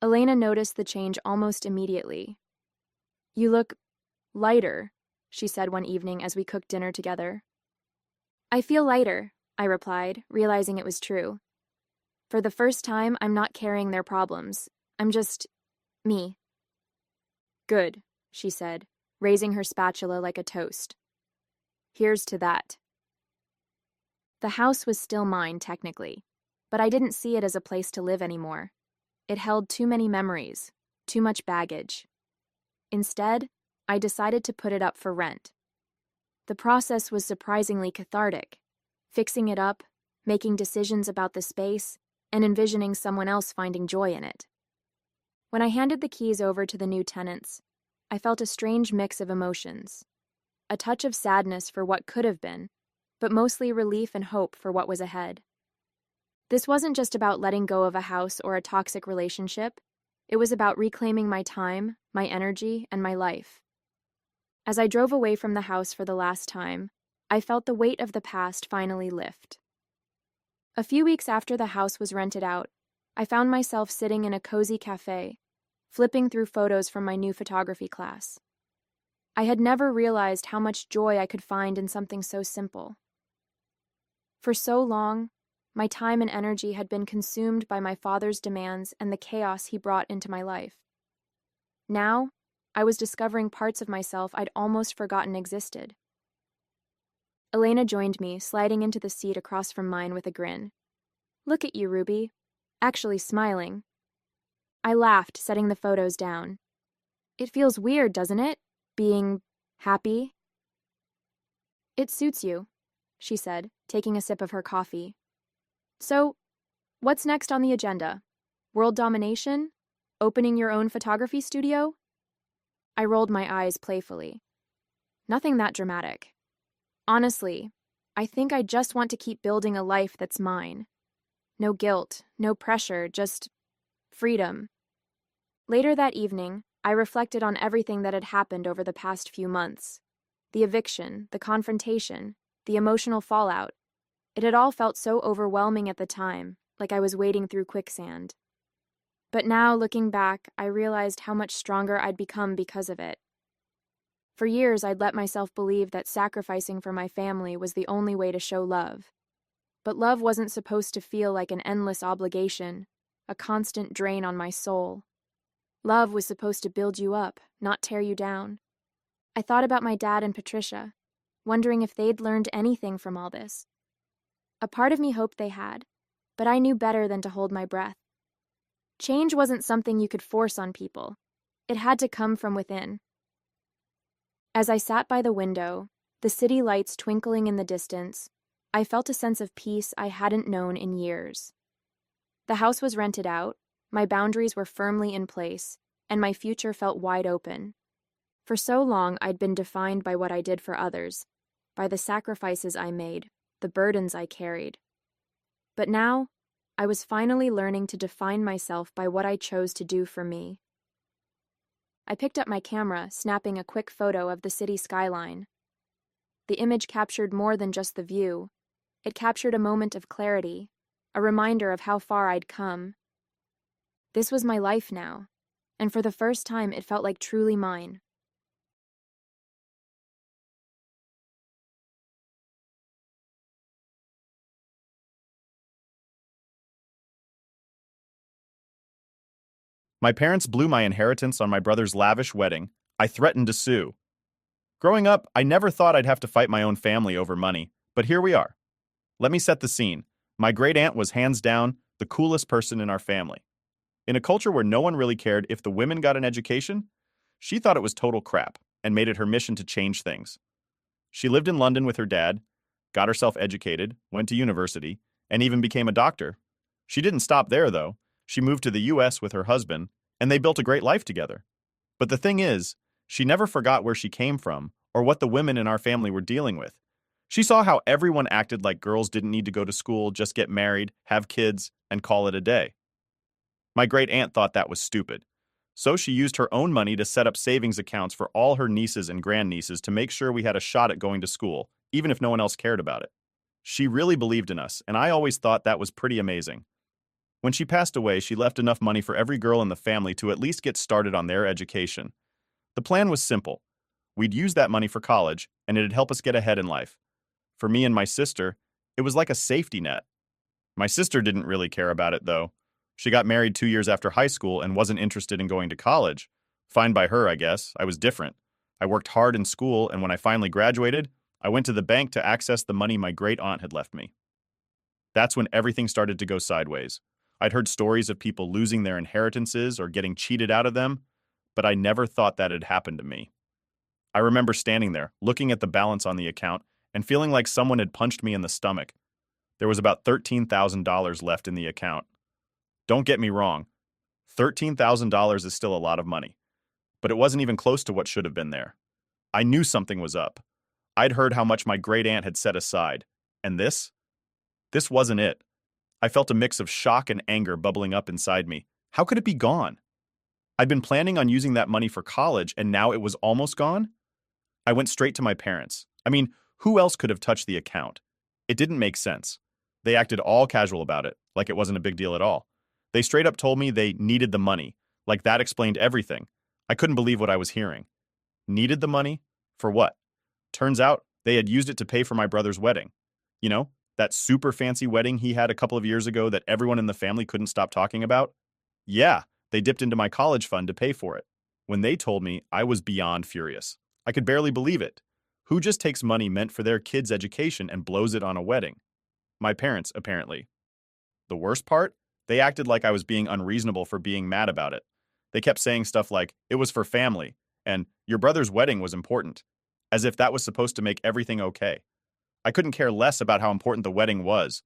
Elena noticed the change almost immediately. "You look lighter," she said one evening as we cooked dinner together. "I feel lighter," I replied, realizing it was true. "For the first time, I'm not carrying their problems. I'm just me." "Good," she said, raising her spatula like a toast. "Here's to that." The house was still mine, technically, but I didn't see it as a place to live anymore. It held too many memories, too much baggage. Instead, I decided to put it up for rent. The process was surprisingly cathartic, fixing it up, making decisions about the space, and envisioning someone else finding joy in it. When I handed the keys over to the new tenants, I felt a strange mix of emotions. A touch of sadness for what could have been, but mostly relief and hope for what was ahead. This wasn't just about letting go of a house or a toxic relationship. It was about reclaiming my time, my energy, and my life. As I drove away from the house for the last time, I felt the weight of the past finally lift. A few weeks after the house was rented out, I found myself sitting in a cozy cafe, flipping through photos from my new photography class. I had never realized how much joy I could find in something so simple. For so long, my time and energy had been consumed by my father's demands and the chaos he brought into my life. Now, I was discovering parts of myself I'd almost forgotten existed. Elena joined me, sliding into the seat across from mine with a grin. "Look at you, Ruby," actually smiling. I laughed, setting the photos down. "It feels weird, doesn't it? Being happy?" "It suits you," she said, taking a sip of her coffee. "So, what's next on the agenda? World domination? Opening your own photography studio?" I rolled my eyes playfully. "Nothing that dramatic. Honestly, I think I just want to keep building a life that's mine. No guilt, no pressure, just freedom." Later that evening, I reflected on everything that had happened over the past few months. The eviction, the confrontation, the emotional fallout. It had all felt so overwhelming at the time, like I was wading through quicksand. But now, looking back, I realized how much stronger I'd become because of it. For years, I'd let myself believe that sacrificing for my family was the only way to show love. But love wasn't supposed to feel like an endless obligation, a constant drain on my soul. Love was supposed to build you up, not tear you down. I thought about my dad and Patricia, wondering if they'd learned anything from all this. A part of me hoped they had, but I knew better than to hold my breath. Change wasn't something you could force on people. It had to come from within. As I sat by the window, the city lights twinkling in the distance, I felt a sense of peace I hadn't known in years. The house was rented out, my boundaries were firmly in place, and my future felt wide open. For so long, I'd been defined by what I did for others, by the sacrifices I made, the burdens I carried. But now, I was finally learning to define myself by what I chose to do for me. I picked up my camera, snapping a quick photo of the city skyline. The image captured more than just the view. It captured a moment of clarity, a reminder of how far I'd come. This was my life now, and for the first time it felt like truly mine. My parents blew my inheritance on my brother's lavish wedding. I threatened to sue. Growing up, I never thought I'd have to fight my own family over money, but here we are. Let me set the scene. My great aunt was hands down the coolest person in our family. In a culture where no one really cared if the women got an education, she thought it was total crap and made it her mission to change things. She lived in London with her dad, got herself educated, went to university, and even became a doctor. She didn't stop there, though. She moved to the US with her husband, and they built a great life together. But the thing is, she never forgot where she came from or what the women in our family were dealing with. She saw how everyone acted like girls didn't need to go to school, just get married, have kids, and call it a day. My great aunt thought that was stupid. So she used her own money to set up savings accounts for all her nieces and grandnieces to make sure we had a shot at going to school, even if no one else cared about it. She really believed in us, and I always thought that was pretty amazing. When she passed away, she left enough money for every girl in the family to at least get started on their education. The plan was simple. We'd use that money for college, and it'd help us get ahead in life. For me and my sister, it was like a safety net. My sister didn't really care about it, though. She got married 2 years after high school and wasn't interested in going to college. Fine by her, I guess. I was different. I worked hard in school, and when I finally graduated, I went to the bank to access the money my great aunt had left me. That's when everything started to go sideways. I'd heard stories of people losing their inheritances or getting cheated out of them, but I never thought that had happened to me. I remember standing there, looking at the balance on the account, and feeling like someone had punched me in the stomach. There was about $13,000 left in the account. Don't get me wrong, $13,000 is still a lot of money, but it wasn't even close to what should have been there. I knew something was up. I'd heard how much my great aunt had set aside. And this? This wasn't it. I felt a mix of shock and anger bubbling up inside me. How could it be gone? I'd been planning on using that money for college, and now it was almost gone? I went straight to my parents. I mean, who else could have touched the account? It didn't make sense. They acted all casual about it, like it wasn't a big deal at all. They straight up told me they needed the money, like that explained everything. I couldn't believe what I was hearing. Needed the money? For what? Turns out they had used it to pay for my brother's wedding. You know, that super fancy wedding he had a couple of years ago that everyone in the family couldn't stop talking about? Yeah, they dipped into my college fund to pay for it. When they told me, I was beyond furious. I could barely believe it. Who just takes money meant for their kid's education and blows it on a wedding? My parents, apparently. The worst part? They acted like I was being unreasonable for being mad about it. They kept saying stuff like, it was for family, and your brother's wedding was important, as if that was supposed to make everything okay. I couldn't care less about how important the wedding was.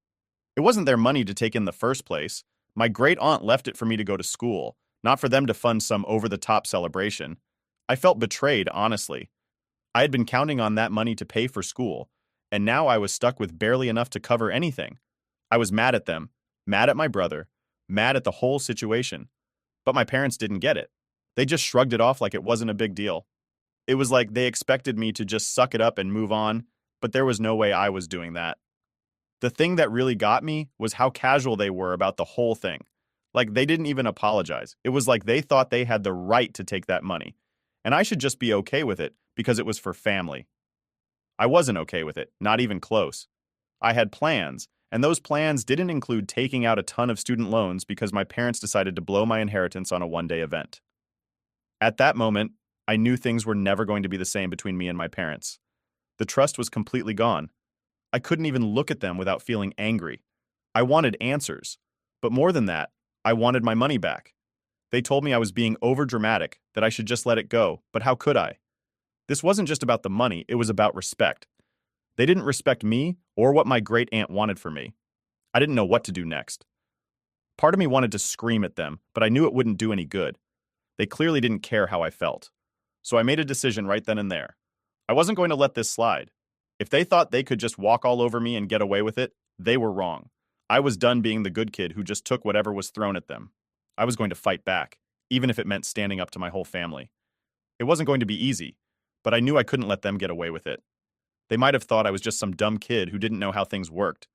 It wasn't their money to take in the first place. My great aunt left it for me to go to school, not for them to fund some over-the-top celebration. I felt betrayed, honestly. I had been counting on that money to pay for school, and now I was stuck with barely enough to cover anything. I was mad at them, mad at my brother, mad at the whole situation. But my parents didn't get it. They just shrugged it off like it wasn't a big deal. It was like they expected me to just suck it up and move on, but there was no way I was doing that. The thing that really got me was how casual they were about the whole thing. Like, they didn't even apologize. It was like they thought they had the right to take that money, and I should just be okay with it because it was for family. I wasn't okay with it, not even close. I had plans, and those plans didn't include taking out a ton of student loans because my parents decided to blow my inheritance on a one-day event. At that moment, I knew things were never going to be the same between me and my parents. The trust was completely gone. I couldn't even look at them without feeling angry. I wanted answers, but more than that, I wanted my money back. They told me I was being overdramatic, that I should just let it go, but how could I? This wasn't just about the money, it was about respect. They didn't respect me or what my great aunt wanted for me. I didn't know what to do next. Part of me wanted to scream at them, but I knew it wouldn't do any good. They clearly didn't care how I felt. So I made a decision right then and there. I wasn't going to let this slide. If they thought they could just walk all over me and get away with it, they were wrong. I was done being the good kid who just took whatever was thrown at them. I was going to fight back, even if it meant standing up to my whole family. It wasn't going to be easy, but I knew I couldn't let them get away with it. They might have thought I was just some dumb kid who didn't know how things worked,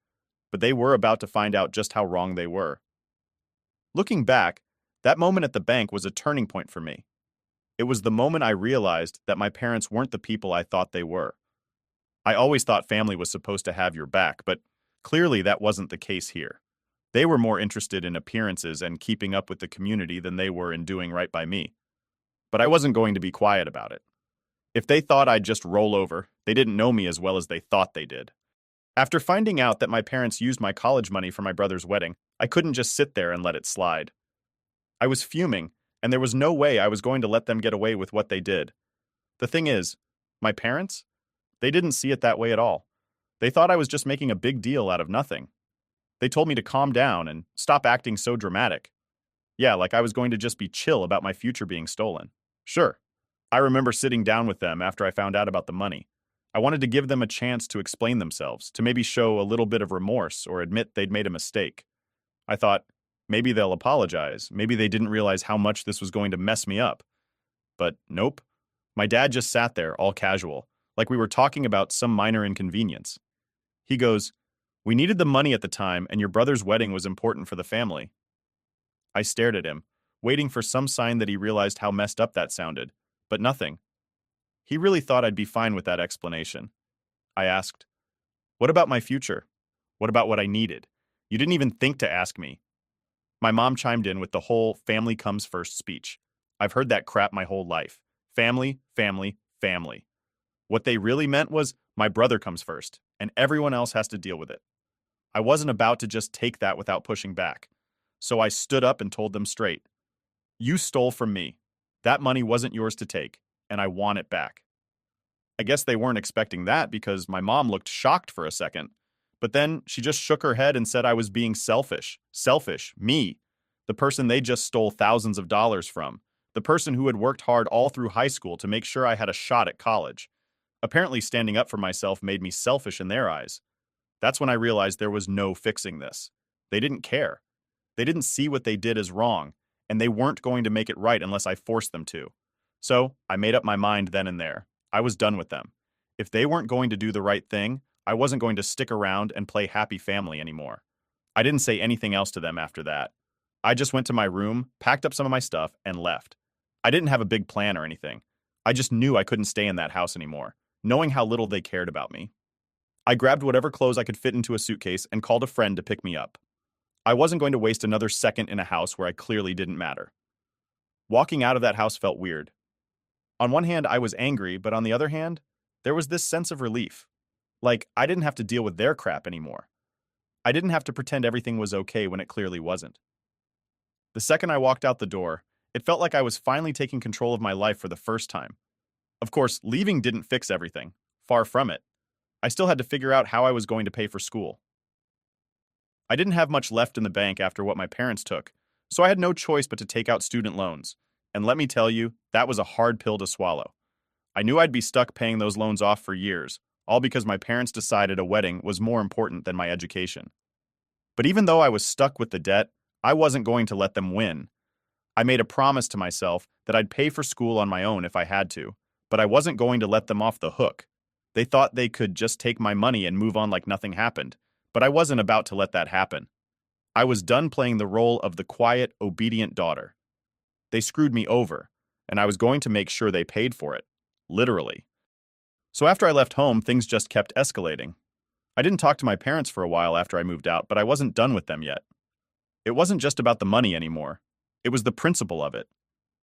but they were about to find out just how wrong they were. Looking back, that moment at the bank was a turning point for me. It was the moment I realized that my parents weren't the people I thought they were. I always thought family was supposed to have your back, but clearly that wasn't the case here. They were more interested in appearances and keeping up with the community than they were in doing right by me. But I wasn't going to be quiet about it. If they thought I'd just roll over, they didn't know me as well as they thought they did. After finding out that my parents used my college money for my brother's wedding, I couldn't just sit there and let it slide. I was fuming, and there was no way I was going to let them get away with what they did. The thing is, my parents? They didn't see it that way at all. They thought I was just making a big deal out of nothing. They told me to calm down and stop acting so dramatic. Yeah, like I was going to just be chill about my future being stolen. Sure. I remember sitting down with them after I found out about the money. I wanted to give them a chance to explain themselves, to maybe show a little bit of remorse or admit they'd made a mistake. I thought, maybe they'll apologize. Maybe they didn't realize how much this was going to mess me up. But nope. My dad just sat there, all casual, like we were talking about some minor inconvenience. He goes, "We needed the money at the time, and your brother's wedding was important for the family." I stared at him, waiting for some sign that he realized how messed up that sounded, but nothing. He really thought I'd be fine with that explanation. I asked, "What about my future? What about what I needed? You didn't even think to ask me." My mom chimed in with the whole family comes first speech. I've heard that crap my whole life. Family, family, family. What they really meant was my brother comes first, and everyone else has to deal with it. I wasn't about to just take that without pushing back. So I stood up and told them straight. You stole from me. That money wasn't yours to take, and I want it back. I guess they weren't expecting that because my mom looked shocked for a second. But then she just shook her head and said I was being selfish. Selfish, me. The person they just stole thousands of dollars from. The person who had worked hard all through high school to make sure I had a shot at college. Apparently, standing up for myself made me selfish in their eyes. That's when I realized there was no fixing this. They didn't care. They didn't see what they did as wrong, and they weren't going to make it right unless I forced them to. So, I made up my mind then and there. I was done with them. If they weren't going to do the right thing, I wasn't going to stick around and play happy family anymore. I didn't say anything else to them after that. I just went to my room, packed up some of my stuff, and left. I didn't have a big plan or anything. I just knew I couldn't stay in that house anymore, knowing how little they cared about me. I grabbed whatever clothes I could fit into a suitcase and called a friend to pick me up. I wasn't going to waste another second in a house where I clearly didn't matter. Walking out of that house felt weird. On one hand, I was angry, but on the other hand, there was this sense of relief. Like, I didn't have to deal with their crap anymore. I didn't have to pretend everything was okay when it clearly wasn't. The second I walked out the door, it felt like I was finally taking control of my life for the first time. Of course, leaving didn't fix everything. Far from it. I still had to figure out how I was going to pay for school. I didn't have much left in the bank after what my parents took, so I had no choice but to take out student loans. And let me tell you, that was a hard pill to swallow. I knew I'd be stuck paying those loans off for years, all because my parents decided a wedding was more important than my education. But even though I was stuck with the debt, I wasn't going to let them win. I made a promise to myself that I'd pay for school on my own if I had to, but I wasn't going to let them off the hook. They thought they could just take my money and move on like nothing happened, but I wasn't about to let that happen. I was done playing the role of the quiet, obedient daughter. They screwed me over, and I was going to make sure they paid for it. Literally. So after I left home, things just kept escalating. I didn't talk to my parents for a while after I moved out, but I wasn't done with them yet. It wasn't just about the money anymore. It was the principle of it.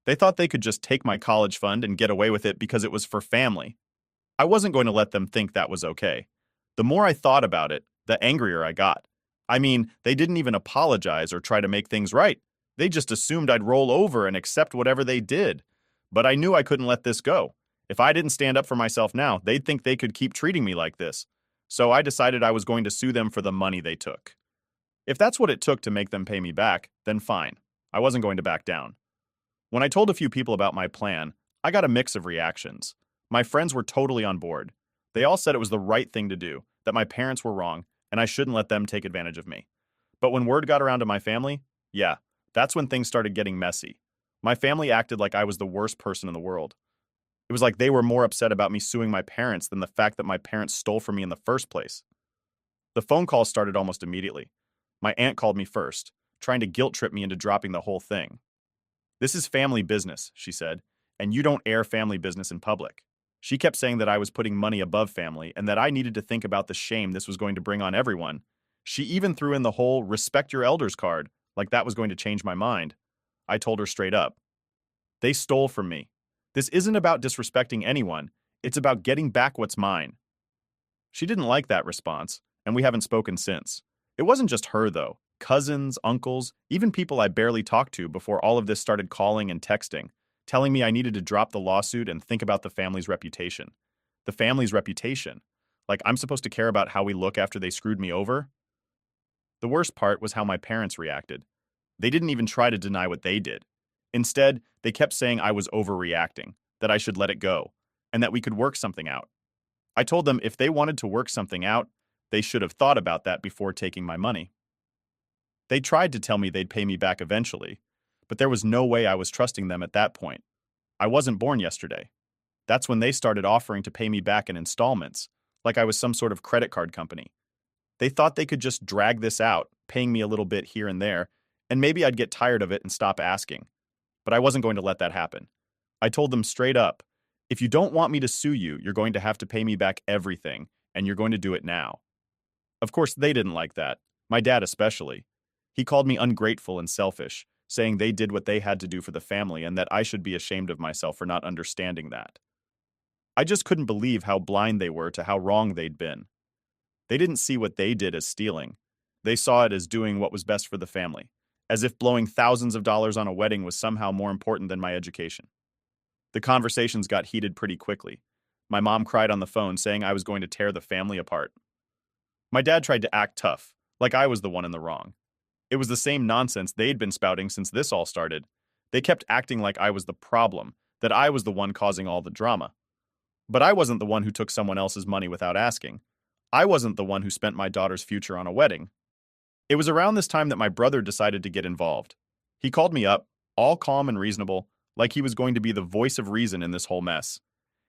They thought they could just take my college fund and get away with it because it was for family. I wasn't going to let them think that was okay. The more I thought about it, the angrier I got. I mean, they didn't even apologize or try to make things right. They just assumed I'd roll over and accept whatever they did. But I knew I couldn't let this go. If I didn't stand up for myself now, they'd think they could keep treating me like this. So I decided I was going to sue them for the money they took. If that's what it took to make them pay me back, then fine. I wasn't going to back down. When I told a few people about my plan, I got a mix of reactions. My friends were totally on board. They all said it was the right thing to do, that my parents were wrong, and I shouldn't let them take advantage of me. But when word got around to my family, yeah, that's when things started getting messy. My family acted like I was the worst person in the world. It was like they were more upset about me suing my parents than the fact that my parents stole from me in the first place. The phone calls started almost immediately. My aunt called me first, trying to guilt trip me into dropping the whole thing. "This is family business," she said, "and you don't air family business in public." She kept saying that I was putting money above family and that I needed to think about the shame this was going to bring on everyone. She even threw in the whole respect your elders card, like that was going to change my mind. I told her straight up. They stole from me. This isn't about disrespecting anyone. It's about getting back what's mine. She didn't like that response, and we haven't spoken since. It wasn't just her, though. Cousins, uncles, even people I barely talked to before all of this started calling and texting, telling me I needed to drop the lawsuit and think about the family's reputation. The family's reputation. Like I'm supposed to care about how we look after they screwed me over? The worst part was how my parents reacted. They didn't even try to deny what they did. Instead, they kept saying I was overreacting, that I should let it go, and that we could work something out. I told them if they wanted to work something out, they should have thought about that before taking my money. They tried to tell me they'd pay me back eventually, but there was no way I was trusting them at that point. I wasn't born yesterday. That's when they started offering to pay me back in installments, like I was some sort of credit card company. They thought they could just drag this out, paying me a little bit here and there, and maybe I'd get tired of it and stop asking. But I wasn't going to let that happen. I told them straight up, if you don't want me to sue you, you're going to have to pay me back everything, and you're going to do it now. Of course, they didn't like that, my dad especially. He called me ungrateful and selfish, saying they did what they had to do for the family and that I should be ashamed of myself for not understanding that. I just couldn't believe how blind they were to how wrong they'd been. They didn't see what they did as stealing. They saw it as doing what was best for the family, as if blowing thousands of dollars on a wedding was somehow more important than my education. The conversations got heated pretty quickly. My mom cried on the phone saying I was going to tear the family apart. My dad tried to act tough, like I was the one in the wrong. It was the same nonsense they'd been spouting since this all started. They kept acting like I was the problem, that I was the one causing all the drama. But I wasn't the one who took someone else's money without asking. I wasn't the one who spent my daughter's future on a wedding. It was around this time that my brother decided to get involved. He called me up, all calm and reasonable, like he was going to be the voice of reason in this whole mess.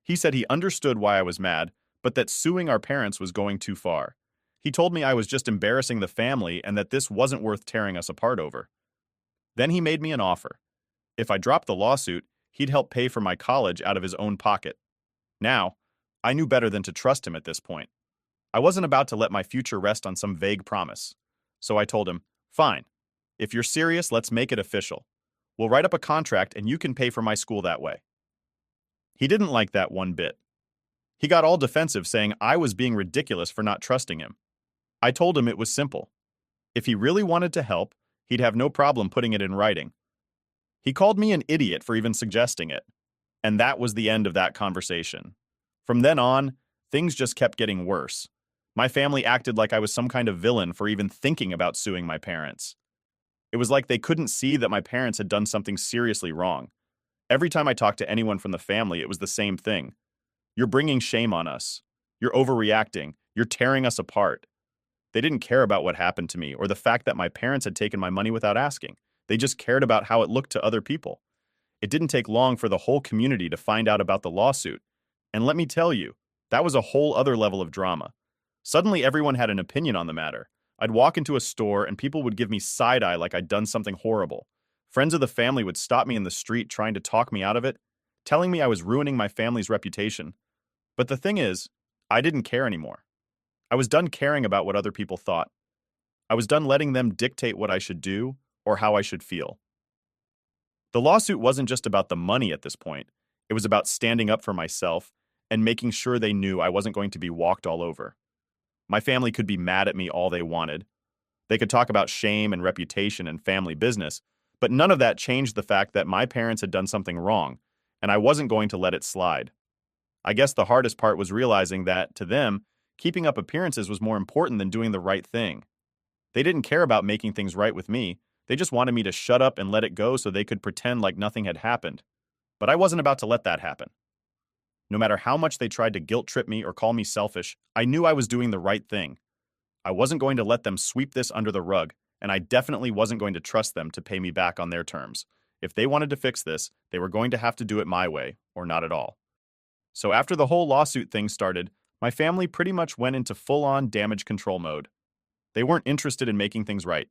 He said he understood why I was mad, but that suing our parents was going too far. He told me I was just embarrassing the family and that this wasn't worth tearing us apart over. Then he made me an offer. If I dropped the lawsuit, he'd help pay for my college out of his own pocket. Now, I knew better than to trust him at this point. I wasn't about to let my future rest on some vague promise. So I told him, fine. If you're serious, let's make it official. We'll write up a contract and you can pay for my school that way. He didn't like that one bit. He got all defensive, saying I was being ridiculous for not trusting him. I told him it was simple. If he really wanted to help, he'd have no problem putting it in writing. He called me an idiot for even suggesting it. And that was the end of that conversation. From then on, things just kept getting worse. My family acted like I was some kind of villain for even thinking about suing my parents. It was like they couldn't see that my parents had done something seriously wrong. Every time I talked to anyone from the family, it was the same thing. You're bringing shame on us. You're overreacting. You're tearing us apart. They didn't care about what happened to me or the fact that my parents had taken my money without asking. They just cared about how it looked to other people. It didn't take long for the whole community to find out about the lawsuit. And let me tell you, that was a whole other level of drama. Suddenly everyone had an opinion on the matter. I'd walk into a store and people would give me side-eye like I'd done something horrible. Friends of the family would stop me in the street trying to talk me out of it, telling me I was ruining my family's reputation. But the thing is, I didn't care anymore. I was done caring about what other people thought. I was done letting them dictate what I should do or how I should feel. The lawsuit wasn't just about the money at this point. It was about standing up for myself and making sure they knew I wasn't going to be walked all over. My family could be mad at me all they wanted. They could talk about shame and reputation and family business, but none of that changed the fact that my parents had done something wrong, and I wasn't going to let it slide. I guess the hardest part was realizing that, to them, keeping up appearances was more important than doing the right thing. They didn't care about making things right with me. They just wanted me to shut up and let it go so they could pretend like nothing had happened. But I wasn't about to let that happen. No matter how much they tried to guilt-trip me or call me selfish, I knew I was doing the right thing. I wasn't going to let them sweep this under the rug, and I definitely wasn't going to trust them to pay me back on their terms. If they wanted to fix this, they were going to have to do it my way, or not at all. So after the whole lawsuit thing started, my family pretty much went into full-on damage control mode. They weren't interested in making things right.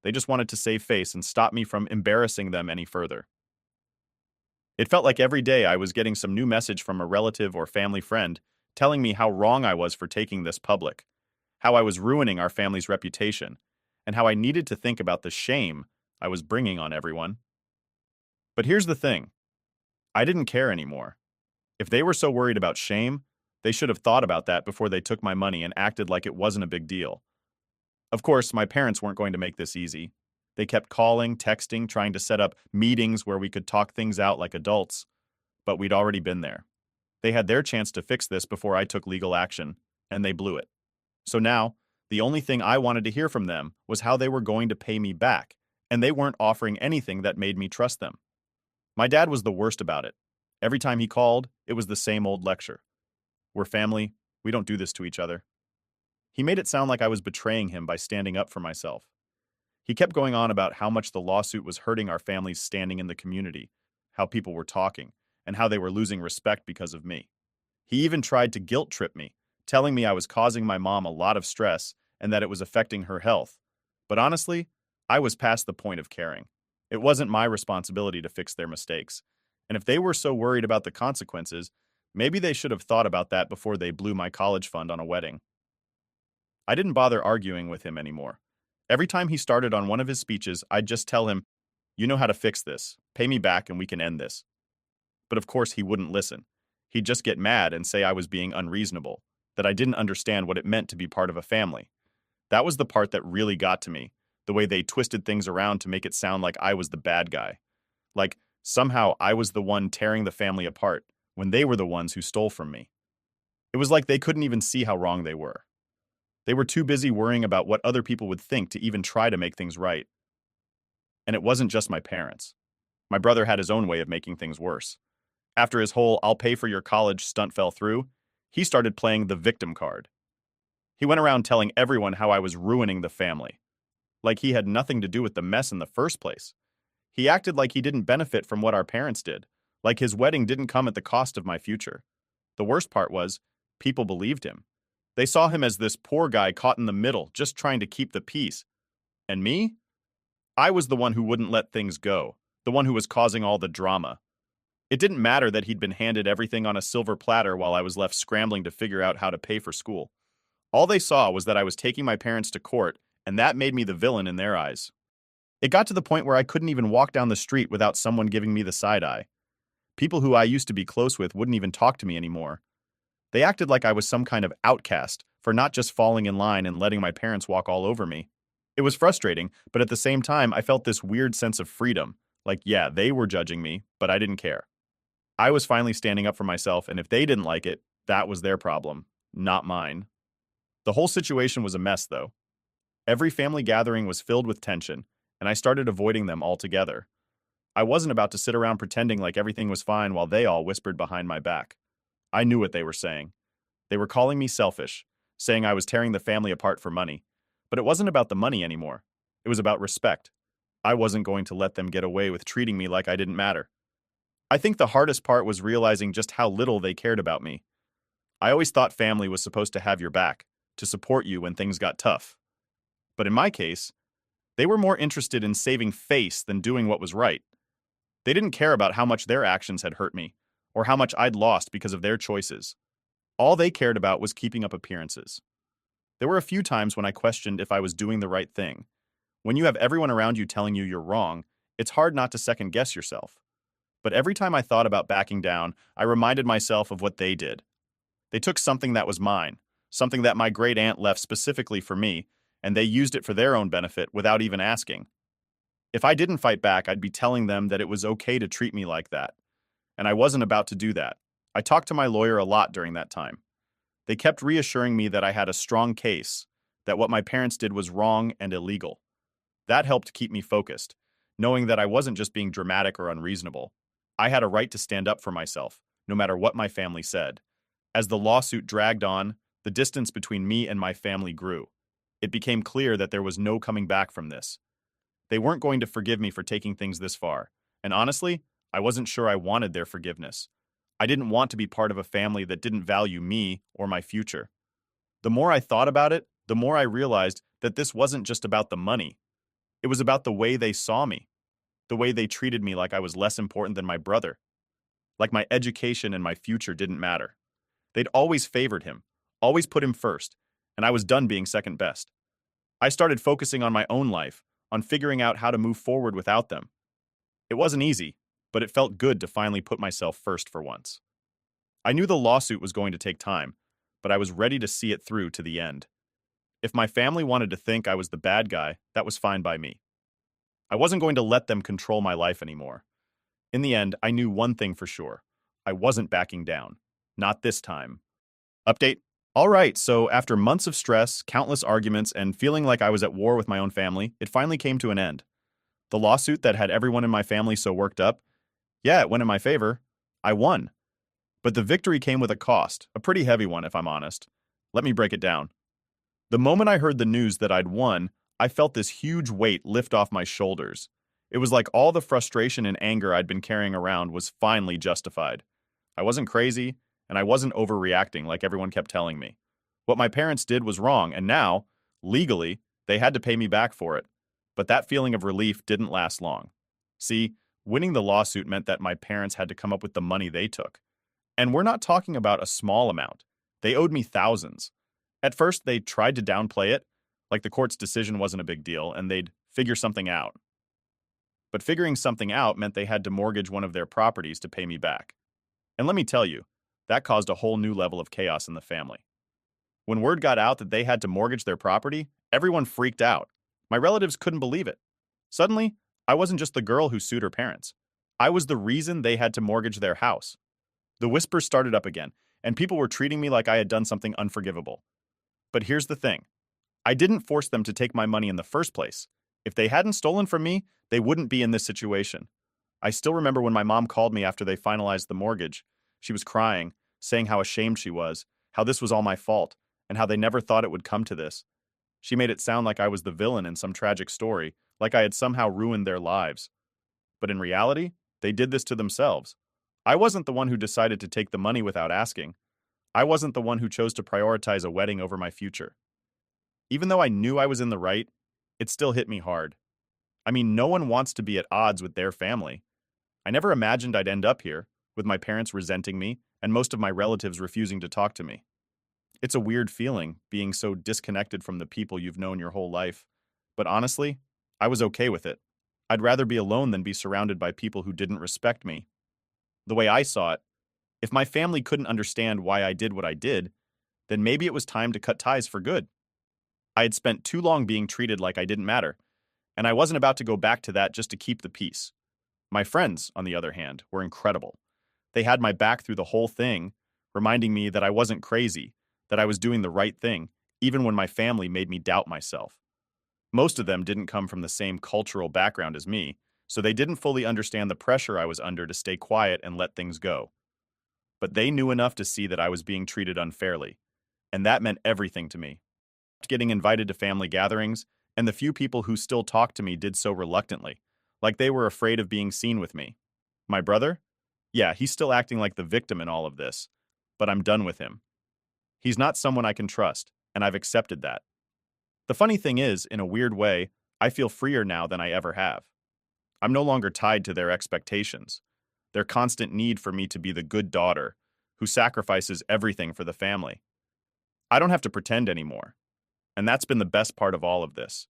They just wanted to save face and stop me from embarrassing them any further. It felt like every day I was getting some new message from a relative or family friend telling me how wrong I was for taking this public, how I was ruining our family's reputation, and how I needed to think about the shame I was bringing on everyone. But here's the thing. I didn't care anymore. If they were so worried about shame, they should have thought about that before they took my money and acted like it wasn't a big deal. Of course, my parents weren't going to make this easy. They kept calling, texting, trying to set up meetings where we could talk things out like adults. But we'd already been there. They had their chance to fix this before I took legal action, and they blew it. So now, the only thing I wanted to hear from them was how they were going to pay me back, and they weren't offering anything that made me trust them. My dad was the worst about it. Every time he called, it was the same old lecture. We're family. We don't do this to each other. He made it sound like I was betraying him by standing up for myself. He kept going on about how much the lawsuit was hurting our family's standing in the community, how people were talking, and how they were losing respect because of me. He even tried to guilt-trip me, telling me I was causing my mom a lot of stress and that it was affecting her health. But honestly, I was past the point of caring. It wasn't my responsibility to fix their mistakes. And if they were so worried about the consequences, maybe they should have thought about that before they blew my college fund on a wedding. I didn't bother arguing with him anymore. Every time he started on one of his speeches, I'd just tell him, "You know how to fix this. Pay me back and we can end this." But of course he wouldn't listen. He'd just get mad and say I was being unreasonable, that I didn't understand what it meant to be part of a family. That was the part that really got to me, the way they twisted things around to make it sound like I was the bad guy. Like, somehow I was the one tearing the family apart, when they were the ones who stole from me. It was like they couldn't even see how wrong they were. They were too busy worrying about what other people would think to even try to make things right. And it wasn't just my parents. My brother had his own way of making things worse. After his whole "I'll pay for your college" stunt fell through, he started playing the victim card. He went around telling everyone how I was ruining the family, like he had nothing to do with the mess in the first place. He acted like he didn't benefit from what our parents did, like his wedding didn't come at the cost of my future. The worst part was, people believed him. They saw him as this poor guy caught in the middle, just trying to keep the peace. And me? I was the one who wouldn't let things go, the one who was causing all the drama. It didn't matter that he'd been handed everything on a silver platter while I was left scrambling to figure out how to pay for school. All they saw was that I was taking my parents to court, and that made me the villain in their eyes. It got to the point where I couldn't even walk down the street without someone giving me the side eye. People who I used to be close with wouldn't even talk to me anymore. They acted like I was some kind of outcast for not just falling in line and letting my parents walk all over me. It was frustrating, but at the same time, I felt this weird sense of freedom. Like, yeah, they were judging me, but I didn't care. I was finally standing up for myself, and if they didn't like it, that was their problem, not mine. The whole situation was a mess, though. Every family gathering was filled with tension, and I started avoiding them altogether. I wasn't about to sit around pretending like everything was fine while they all whispered behind my back. I knew what they were saying. They were calling me selfish, saying I was tearing the family apart for money. But it wasn't about the money anymore. It was about respect. I wasn't going to let them get away with treating me like I didn't matter. I think the hardest part was realizing just how little they cared about me. I always thought family was supposed to have your back, to support you when things got tough. But in my case, they were more interested in saving face than doing what was right. They didn't care about how much their actions had hurt me, or how much I'd lost because of their choices. All they cared about was keeping up appearances. There were a few times when I questioned if I was doing the right thing. When you have everyone around you telling you you're wrong, it's hard not to second guess yourself. But every time I thought about backing down, I reminded myself of what they did. They took something that was mine, something that my great aunt left specifically for me, and they used it for their own benefit without even asking. If I didn't fight back, I'd be telling them that it was okay to treat me like that. And I wasn't about to do that. I talked to my lawyer a lot during that time. They kept reassuring me that I had a strong case, that what my parents did was wrong and illegal. That helped keep me focused, knowing that I wasn't just being dramatic or unreasonable. I had a right to stand up for myself, no matter what my family said. As the lawsuit dragged on, the distance between me and my family grew. It became clear that there was no coming back from this. They weren't going to forgive me for taking things this far, and honestly, I wasn't sure I wanted their forgiveness. I didn't want to be part of a family that didn't value me or my future. The more I thought about it, the more I realized that this wasn't just about the money. It was about the way they saw me, the way they treated me like I was less important than my brother, like my education and my future didn't matter. They'd always favored him, always put him first, and I was done being second best. I started focusing on my own life, on figuring out how to move forward without them. It wasn't easy, but it felt good to finally put myself first for once. I knew the lawsuit was going to take time, but I was ready to see it through to the end. If my family wanted to think I was the bad guy, that was fine by me. I wasn't going to let them control my life anymore. In the end, I knew one thing for sure. I wasn't backing down. Not this time. Update. All right, so after months of stress, countless arguments, and feeling like I was at war with my own family, it finally came to an end. The lawsuit that had everyone in my family so worked up, yeah, it went in my favor. I won. But the victory came with a cost, a pretty heavy one if I'm honest. Let me break it down. The moment I heard the news that I'd won, I felt this huge weight lift off my shoulders. It was like all the frustration and anger I'd been carrying around was finally justified. I wasn't crazy, and I wasn't overreacting like everyone kept telling me. What my parents did was wrong, and now, legally, they had to pay me back for it. But that feeling of relief didn't last long. See, winning the lawsuit meant that my parents had to come up with the money they took. And we're not talking about a small amount. They owed me thousands. At first, they tried to downplay it, like the court's decision wasn't a big deal, and they'd figure something out. But figuring something out meant they had to mortgage one of their properties to pay me back. And let me tell you, that caused a whole new level of chaos in the family. When word got out that they had to mortgage their property, everyone freaked out. My relatives couldn't believe it. Suddenly, I wasn't just the girl who sued her parents. I was the reason they had to mortgage their house. The whispers started up again, and people were treating me like I had done something unforgivable. But here's the thing. I didn't force them to take my money in the first place. If they hadn't stolen from me, they wouldn't be in this situation. I still remember when my mom called me after they finalized the mortgage. She was crying, saying how ashamed she was, how this was all my fault, and how they never thought it would come to this. She made it sound like I was the villain in some tragic story, like I had somehow ruined their lives. But in reality, they did this to themselves. I wasn't the one who decided to take the money without asking. I wasn't the one who chose to prioritize a wedding over my future. Even though I knew I was in the right, it still hit me hard. I mean, no one wants to be at odds with their family. I never imagined I'd end up here, with my parents resenting me and most of my relatives refusing to talk to me. It's a weird feeling, being so disconnected from the people you've known your whole life. But honestly, I was okay with it. I'd rather be alone than be surrounded by people who didn't respect me. The way I saw it, if my family couldn't understand why I did what I did, then maybe it was time to cut ties for good. I had spent too long being treated like I didn't matter, and I wasn't about to go back to that just to keep the peace. My friends, on the other hand, were incredible. They had my back through the whole thing, reminding me that I wasn't crazy, that I was doing the right thing, even when my family made me doubt myself. Most of them didn't come from the same cultural background as me, so they didn't fully understand the pressure I was under to stay quiet and let things go. But they knew enough to see that I was being treated unfairly, and that meant everything to me. Getting invited to family gatherings, and the few people who still talked to me did so reluctantly, like they were afraid of being seen with me. My brother? Yeah, he's still acting like the victim in all of this, but I'm done with him. He's not someone I can trust, and I've accepted that. The funny thing is, in a weird way, I feel freer now than I ever have. I'm no longer tied to their expectations, their constant need for me to be the good daughter who sacrifices everything for the family. I don't have to pretend anymore, and that's been the best part of all of this.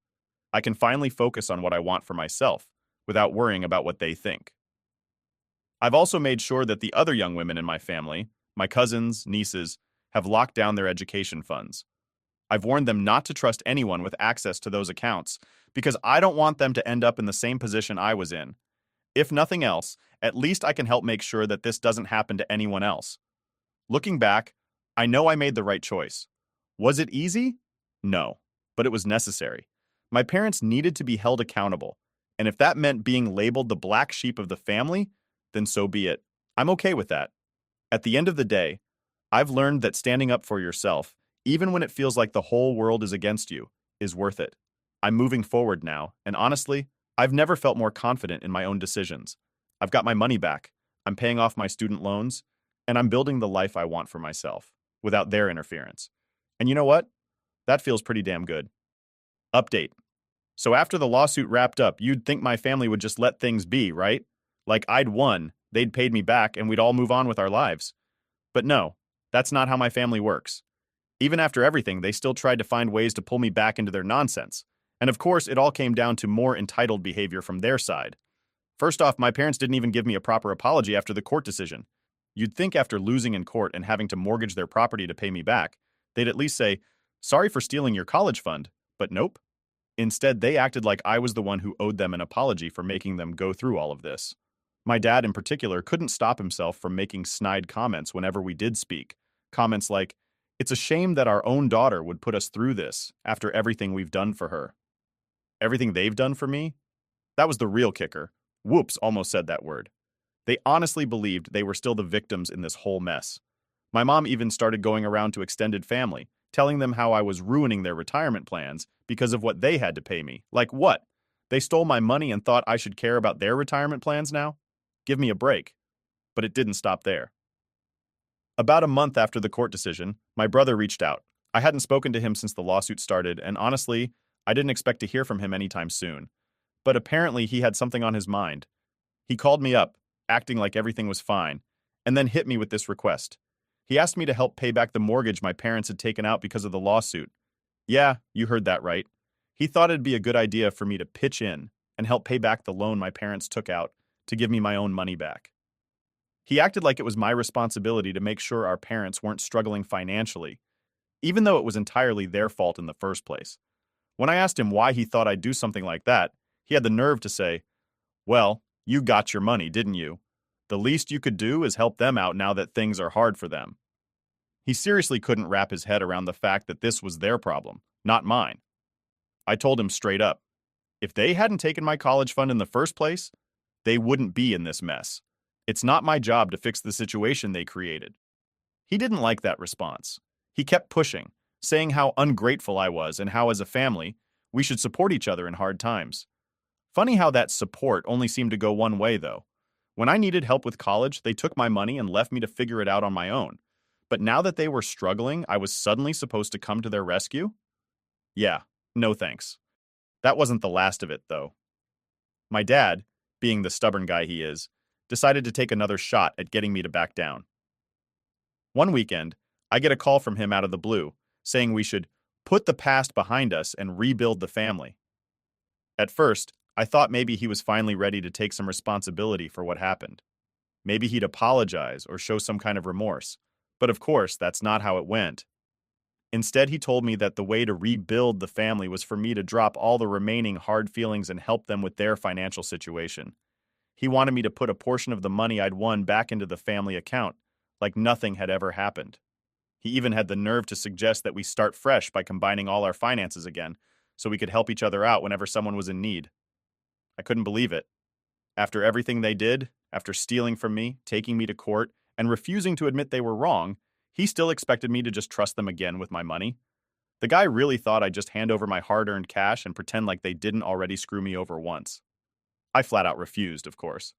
I can finally focus on what I want for myself without worrying about what they think. I've also made sure that the other young women in my family, my cousins, nieces, have locked down their education funds. I've warned them not to trust anyone with access to those accounts because I don't want them to end up in the same position I was in. If nothing else, at least I can help make sure that this doesn't happen to anyone else. Looking back, I know I made the right choice. Was it easy? No, but it was necessary. My parents needed to be held accountable, and if that meant being labeled the black sheep of the family, then so be it. I'm okay with that. At the end of the day, I've learned that standing up for yourself, even when it feels like the whole world is against you, is worth it. I'm moving forward now, and honestly, I've never felt more confident in my own decisions. I've got my money back, I'm paying off my student loans, and I'm building the life I want for myself, without their interference. And you know what? That feels pretty damn good. Update. So after the lawsuit wrapped up, you'd think my family would just let things be, right? Like I'd won, they'd paid me back, and we'd all move on with our lives. But no, that's not how my family works. Even after everything, they still tried to find ways to pull me back into their nonsense. And of course, it all came down to more entitled behavior from their side. First off, my parents didn't even give me a proper apology after the court decision. You'd think after losing in court and having to mortgage their property to pay me back, they'd at least say, "Sorry for stealing your college fund," but nope. Instead, they acted like I was the one who owed them an apology for making them go through all of this. My dad, in particular, couldn't stop himself from making snide comments whenever we did speak. Comments like, "It's a shame that our own daughter would put us through this after everything we've done for her." Everything they've done for me? That was the real kicker. Whoops, almost said that word. They honestly believed they were still the victims in this whole mess. My mom even started going around to extended family, telling them how I was ruining their retirement plans because of what they had to pay me. Like what? They stole my money and thought I should care about their retirement plans now? Give me a break. But it didn't stop there. About a month after the court decision, my brother reached out. I hadn't spoken to him since the lawsuit started, and honestly, I didn't expect to hear from him anytime soon. But apparently he had something on his mind. He called me up, acting like everything was fine, and then hit me with this request. He asked me to help pay back the mortgage my parents had taken out because of the lawsuit. Yeah, you heard that right. He thought it'd be a good idea for me to pitch in and help pay back the loan my parents took out to give me my own money back. He acted like it was my responsibility to make sure our parents weren't struggling financially, even though it was entirely their fault in the first place. When I asked him why he thought I'd do something like that, he had the nerve to say, "Well, you got your money, didn't you? The least you could do is help them out now that things are hard for them." He seriously couldn't wrap his head around the fact that this was their problem, not mine. I told him straight up, if they hadn't taken my college fund in the first place, they wouldn't be in this mess. It's not my job to fix the situation they created. He didn't like that response. He kept pushing, saying how ungrateful I was and how, as a family, we should support each other in hard times. Funny how that support only seemed to go one way, though. When I needed help with college, they took my money and left me to figure it out on my own. But now that they were struggling, I was suddenly supposed to come to their rescue? Yeah, no thanks. That wasn't the last of it, though. My dad, being the stubborn guy he is, decided to take another shot at getting me to back down. One weekend, I get a call from him out of the blue, saying we should put the past behind us and rebuild the family. At first, I thought maybe he was finally ready to take some responsibility for what happened. Maybe he'd apologize or show some kind of remorse. But of course, that's not how it went. Instead, he told me that the way to rebuild the family was for me to drop all the remaining hard feelings and help them with their financial situation. He wanted me to put a portion of the money I'd won back into the family account, like nothing had ever happened. He even had the nerve to suggest that we start fresh by combining all our finances again, so we could help each other out whenever someone was in need. I couldn't believe it. After everything they did, after stealing from me, taking me to court, and refusing to admit they were wrong, he still expected me to just trust them again with my money. The guy really thought I'd just hand over my hard-earned cash and pretend like they didn't already screw me over once. I flat out refused, of course.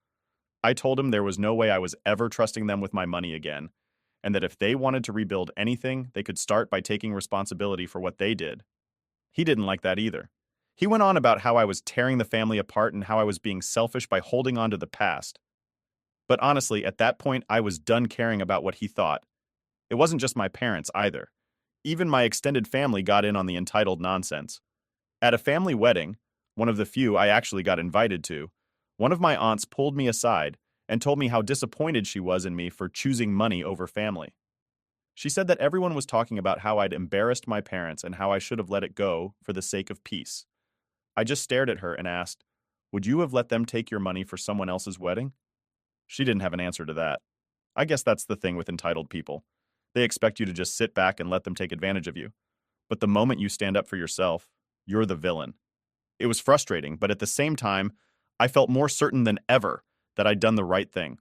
I told him there was no way I was ever trusting them with my money again, and that if they wanted to rebuild anything, they could start by taking responsibility for what they did. He didn't like that either. He went on about how I was tearing the family apart and how I was being selfish by holding on to the past. But honestly, at that point, I was done caring about what he thought. It wasn't just my parents either. Even my extended family got in on the entitled nonsense. At a family wedding, one of the few I actually got invited to, one of my aunts pulled me aside and told me how disappointed she was in me for choosing money over family. She said that everyone was talking about how I'd embarrassed my parents and how I should have let it go for the sake of peace. I just stared at her and asked, "Would you have let them take your money for someone else's wedding?" She didn't have an answer to that. I guess that's the thing with entitled people. They expect you to just sit back and let them take advantage of you. But the moment you stand up for yourself, you're the villain. It was frustrating, but at the same time, I felt more certain than ever that I'd done the right thing.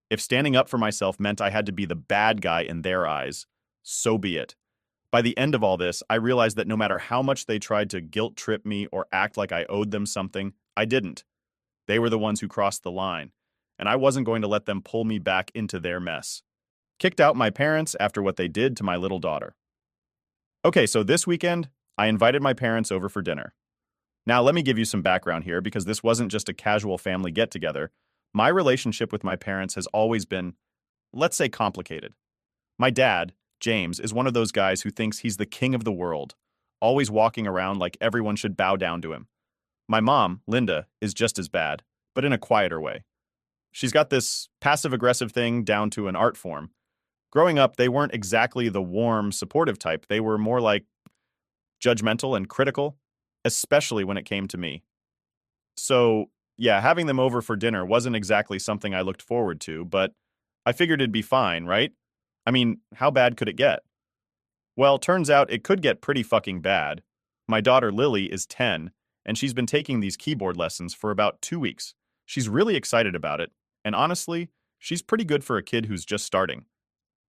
If standing up for myself meant I had to be the bad guy in their eyes, so be it. By the end of all this, I realized that no matter how much they tried to guilt trip me or act like I owed them something, I didn't. They were the ones who crossed the line, and I wasn't going to let them pull me back into their mess. Kicked out my parents after what they did to my little daughter. Okay, so this weekend, I invited my parents over for dinner. Now, let me give you some background here because this wasn't just a casual family get-together. My relationship with my parents has always been, let's say, complicated. My dad, James, is one of those guys who thinks he's the king of the world, always walking around like everyone should bow down to him. My mom, Linda, is just as bad, but in a quieter way. She's got this passive-aggressive thing down to an art form. Growing up, they weren't exactly the warm, supportive type. They were more like judgmental and critical, especially when it came to me. So, yeah, having them over for dinner wasn't exactly something I looked forward to, but I figured it'd be fine, right? I mean, how bad could it get? Well, turns out it could get pretty fucking bad. My daughter Lily is 10, and she's been taking these keyboard lessons for about 2 weeks. She's really excited about it, and honestly, she's pretty good for a kid who's just starting.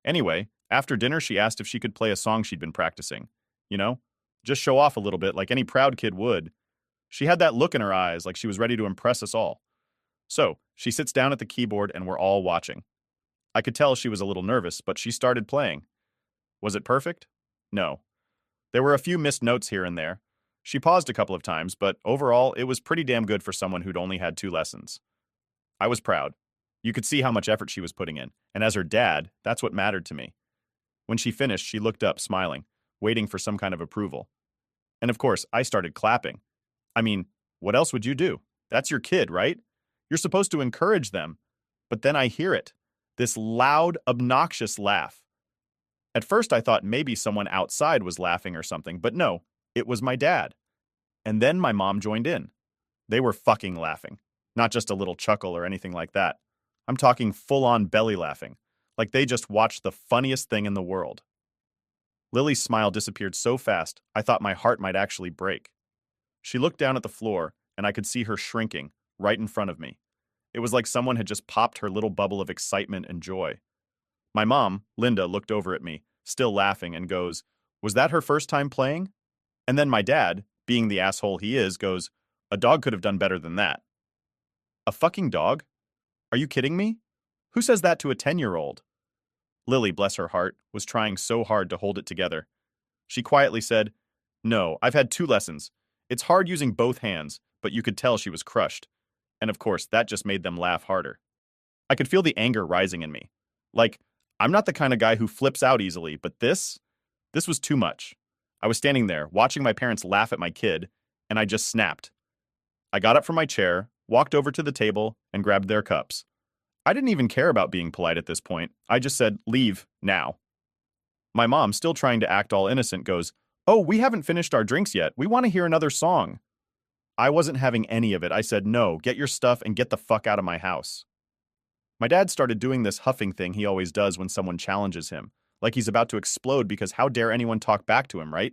Anyway, after dinner, she asked if she could play a song she'd been practicing. You know, just show off a little bit like any proud kid would. She had that look in her eyes like she was ready to impress us all. So, she sits down at the keyboard and we're all watching. I could tell she was a little nervous, but she started playing. Was it perfect? No. There were a few missed notes here and there. She paused a couple of times, but overall, it was pretty damn good for someone who'd only had 2 lessons. I was proud. You could see how much effort she was putting in, and as her dad, that's what mattered to me. When she finished, she looked up, smiling, waiting for some kind of approval. And of course, I started clapping. I mean, what else would you do? That's your kid, right? You're supposed to encourage them. But then I hear it. This loud, obnoxious laugh. At first, I thought maybe someone outside was laughing or something, but no, it was my dad. And then my mom joined in. They were fucking laughing. Not just a little chuckle or anything like that. I'm talking full-on belly laughing, like they just watched the funniest thing in the world. Lily's smile disappeared so fast, I thought my heart might actually break. She looked down at the floor, and I could see her shrinking, right in front of me. It was like someone had just popped her little bubble of excitement and joy. My mom, Linda, looked over at me, still laughing, and goes, "Was that her first time playing?" And then my dad, being the asshole he is, goes, "A dog could have done better than that." A fucking dog? Are you kidding me? Who says that to a 10-year-old? Lily, bless her heart, was trying so hard to hold it together. She quietly said, "No, I've had 2 lessons. It's hard using both hands," but you could tell she was crushed. And of course, that just made them laugh harder. I could feel the anger rising in me. Like, I'm not the kind of guy who flips out easily, but this was too much. I was standing there, watching my parents laugh at my kid, and I just snapped. I got up from my chair, walked over to the table, and grabbed their cups. I didn't even care about being polite at this point. I just said, "Leave, now." My mom, still trying to act all innocent, goes, "Oh, we haven't finished our drinks yet. We want to hear another song." I wasn't having any of it. I said, "No, get your stuff and get the fuck out of my house." My dad started doing this huffing thing he always does when someone challenges him, like he's about to explode because how dare anyone talk back to him, right?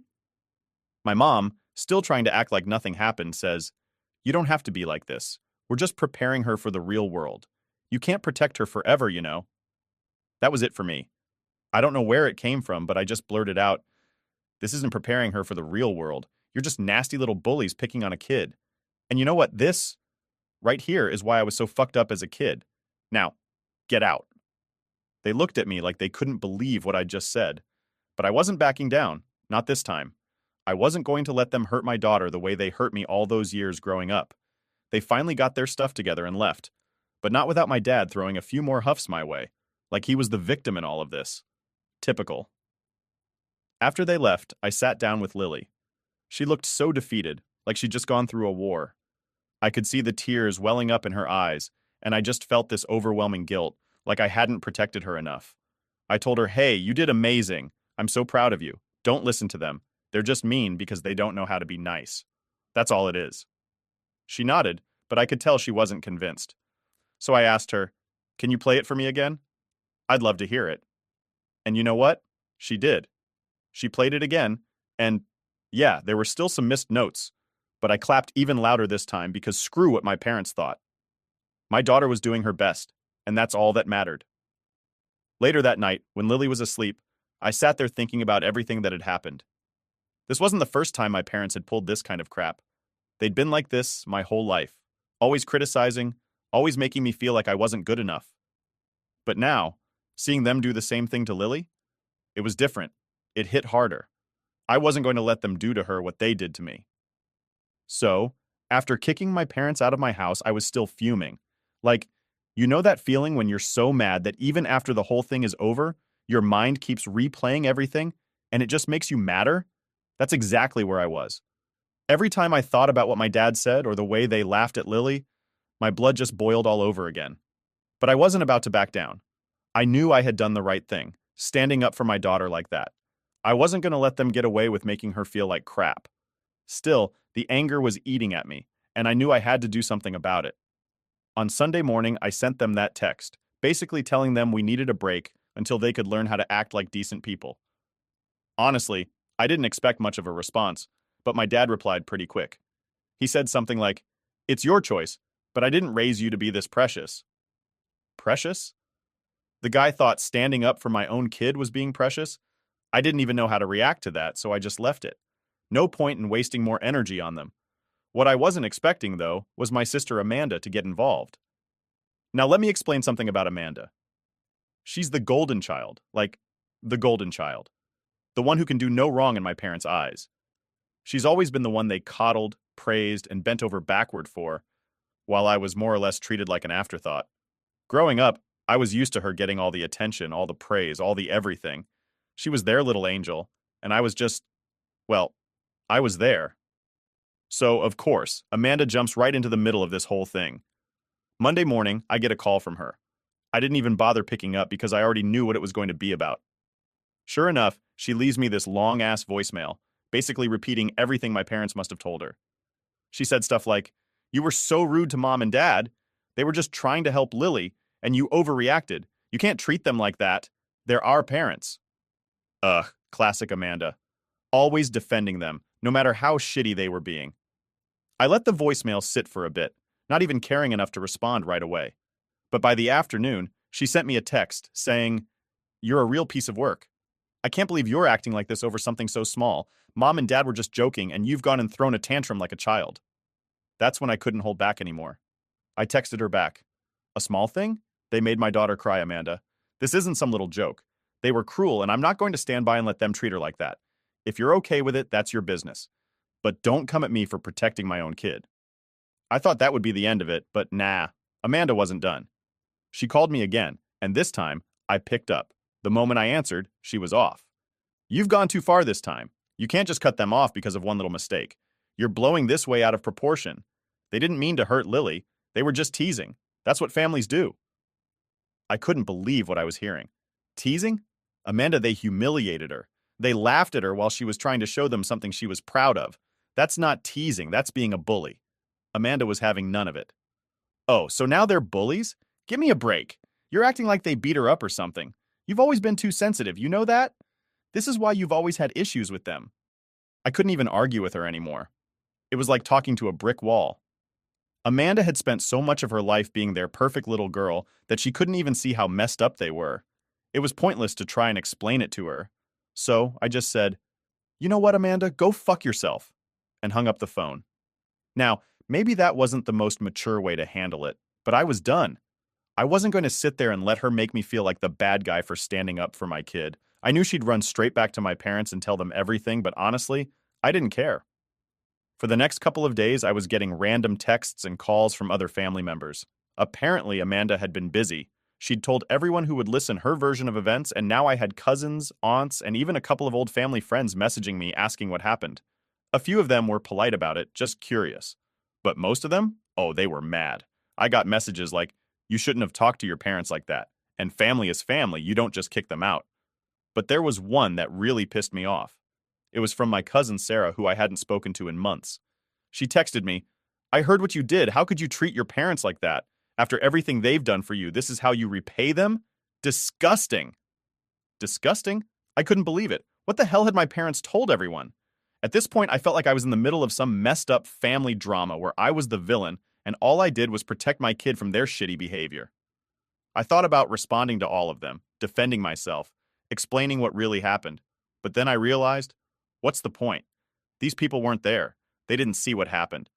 My mom, still trying to act like nothing happened, says, "You don't have to be like this. We're just preparing her for the real world. You can't protect her forever, you know." That was it for me. I don't know where it came from, but I just blurted out, "This isn't preparing her for the real world. You're just nasty little bullies picking on a kid. And you know what? This right here is why I was so fucked up as a kid. Now, get out." They looked at me like they couldn't believe what I just said. But I wasn't backing down. Not this time. I wasn't going to let them hurt my daughter the way they hurt me all those years growing up. They finally got their stuff together and left. But not without my dad throwing a few more huffs my way. Like he was the victim in all of this. Typical. After they left, I sat down with Lily. She looked so defeated, like she'd just gone through a war. I could see the tears welling up in her eyes, and I just felt this overwhelming guilt, like I hadn't protected her enough. I told her, "Hey, you did amazing. I'm so proud of you. Don't listen to them. They're just mean because they don't know how to be nice. That's all it is." She nodded, but I could tell she wasn't convinced. So I asked her, "Can you play it for me again? I'd love to hear it." And you know what? She did. She played it again, and yeah, there were still some missed notes, but I clapped even louder this time because screw what my parents thought. My daughter was doing her best, and that's all that mattered. Later that night, when Lily was asleep, I sat there thinking about everything that had happened. This wasn't the first time my parents had pulled this kind of crap. They'd been like this my whole life, always criticizing, always making me feel like I wasn't good enough. But now, seeing them do the same thing to Lily, it was different. It hit harder. I wasn't going to let them do to her what they did to me. So, after kicking my parents out of my house, I was still fuming. Like, you know that feeling when you're so mad that even after the whole thing is over, your mind keeps replaying everything, and it just makes you madder? That's exactly where I was. Every time I thought about what my dad said or the way they laughed at Lily, my blood just boiled all over again. But I wasn't about to back down. I knew I had done the right thing, standing up for my daughter like that. I wasn't going to let them get away with making her feel like crap. Still, the anger was eating at me, and I knew I had to do something about it. On Sunday morning, I sent them that text, basically telling them we needed a break until they could learn how to act like decent people. Honestly, I didn't expect much of a response, but my dad replied pretty quick. He said something like, "It's your choice, but I didn't raise you to be this precious." Precious? The guy thought standing up for my own kid was being precious? I didn't even know how to react to that, so I just left it. No point in wasting more energy on them. What I wasn't expecting, though, was my sister Amanda to get involved. Now let me explain something about Amanda. She's the golden child, like the golden child. The one who can do no wrong in my parents' eyes. She's always been the one they coddled, praised, and bent over backward for, while I was more or less treated like an afterthought. Growing up, I was used to her getting all the attention, all the praise, all the everything. She was their little angel, and I was just, well, I was there. So, of course, Amanda jumps right into the middle of this whole thing. Monday morning, I get a call from her. I didn't even bother picking up because I already knew what it was going to be about. Sure enough, she leaves me this long-ass voicemail, basically repeating everything my parents must have told her. She said stuff like, "You were so rude to mom and dad. They were just trying to help Lily, and you overreacted. You can't treat them like that. They're our parents." Ugh, classic Amanda. Always defending them, no matter how shitty they were being. I let the voicemail sit for a bit, not even caring enough to respond right away. But by the afternoon, she sent me a text saying, "You're a real piece of work. I can't believe you're acting like this over something so small. Mom and Dad were just joking, and you've gone and thrown a tantrum like a child." That's when I couldn't hold back anymore. I texted her back. "A small thing? They made my daughter cry, Amanda. This isn't some little joke. They were cruel, and I'm not going to stand by and let them treat her like that. If you're okay with it, that's your business. But don't come at me for protecting my own kid." I thought that would be the end of it, but nah, Amanda wasn't done. She called me again, and this time, I picked up. The moment I answered, she was off. "You've gone too far this time. You can't just cut them off because of one little mistake. You're blowing this way out of proportion. They didn't mean to hurt Lily. They were just teasing. That's what families do." I couldn't believe what I was hearing. Teasing? Amanda, they humiliated her. They laughed at her while she was trying to show them something she was proud of. That's not teasing, that's being a bully. Amanda was having none of it. "Oh, so now they're bullies? Give me a break. You're acting like they beat her up or something. You've always been too sensitive, you know that? This is why you've always had issues with them." I couldn't even argue with her anymore. It was like talking to a brick wall. Amanda had spent so much of her life being their perfect little girl that she couldn't even see how messed up they were. It was pointless to try and explain it to her. So I just said, "You know what, Amanda? Go fuck yourself," and hung up the phone. Now, maybe that wasn't the most mature way to handle it, but I was done. I wasn't going to sit there and let her make me feel like the bad guy for standing up for my kid. I knew she'd run straight back to my parents and tell them everything, but honestly, I didn't care. For the next couple of days, I was getting random texts and calls from other family members. Apparently, Amanda had been busy. She'd told everyone who would listen her version of events, and now I had cousins, aunts, and even a couple of old family friends messaging me asking what happened. A few of them were polite about it, just curious. But most of them? Oh, they were mad. I got messages like, "You shouldn't have talked to your parents like that. And family is family, you don't just kick them out." But there was one that really pissed me off. It was from my cousin Sarah, who I hadn't spoken to in months. She texted me, "I heard what you did. How could you treat your parents like that? After everything they've done for you, this is how you repay them? Disgusting." Disgusting? I couldn't believe it. What the hell had my parents told everyone? At this point, I felt like I was in the middle of some messed up family drama where I was the villain, and all I did was protect my kid from their shitty behavior. I thought about responding to all of them, defending myself, explaining what really happened. But then I realized, what's the point? These people weren't there. They didn't see what happened.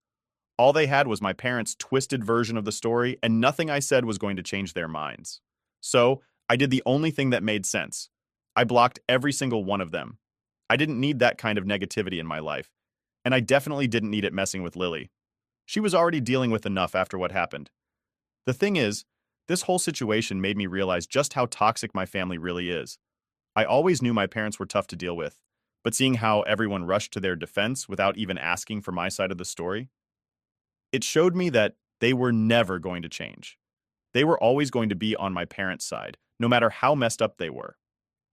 All they had was my parents' twisted version of the story, and nothing I said was going to change their minds. So, I did the only thing that made sense. I blocked every single one of them. I didn't need that kind of negativity in my life, and I definitely didn't need it messing with Lily. She was already dealing with enough after what happened. The thing is, this whole situation made me realize just how toxic my family really is. I always knew my parents were tough to deal with, but seeing how everyone rushed to their defense without even asking for my side of the story, it showed me that they were never going to change. They were always going to be on my parents' side, no matter how messed up they were.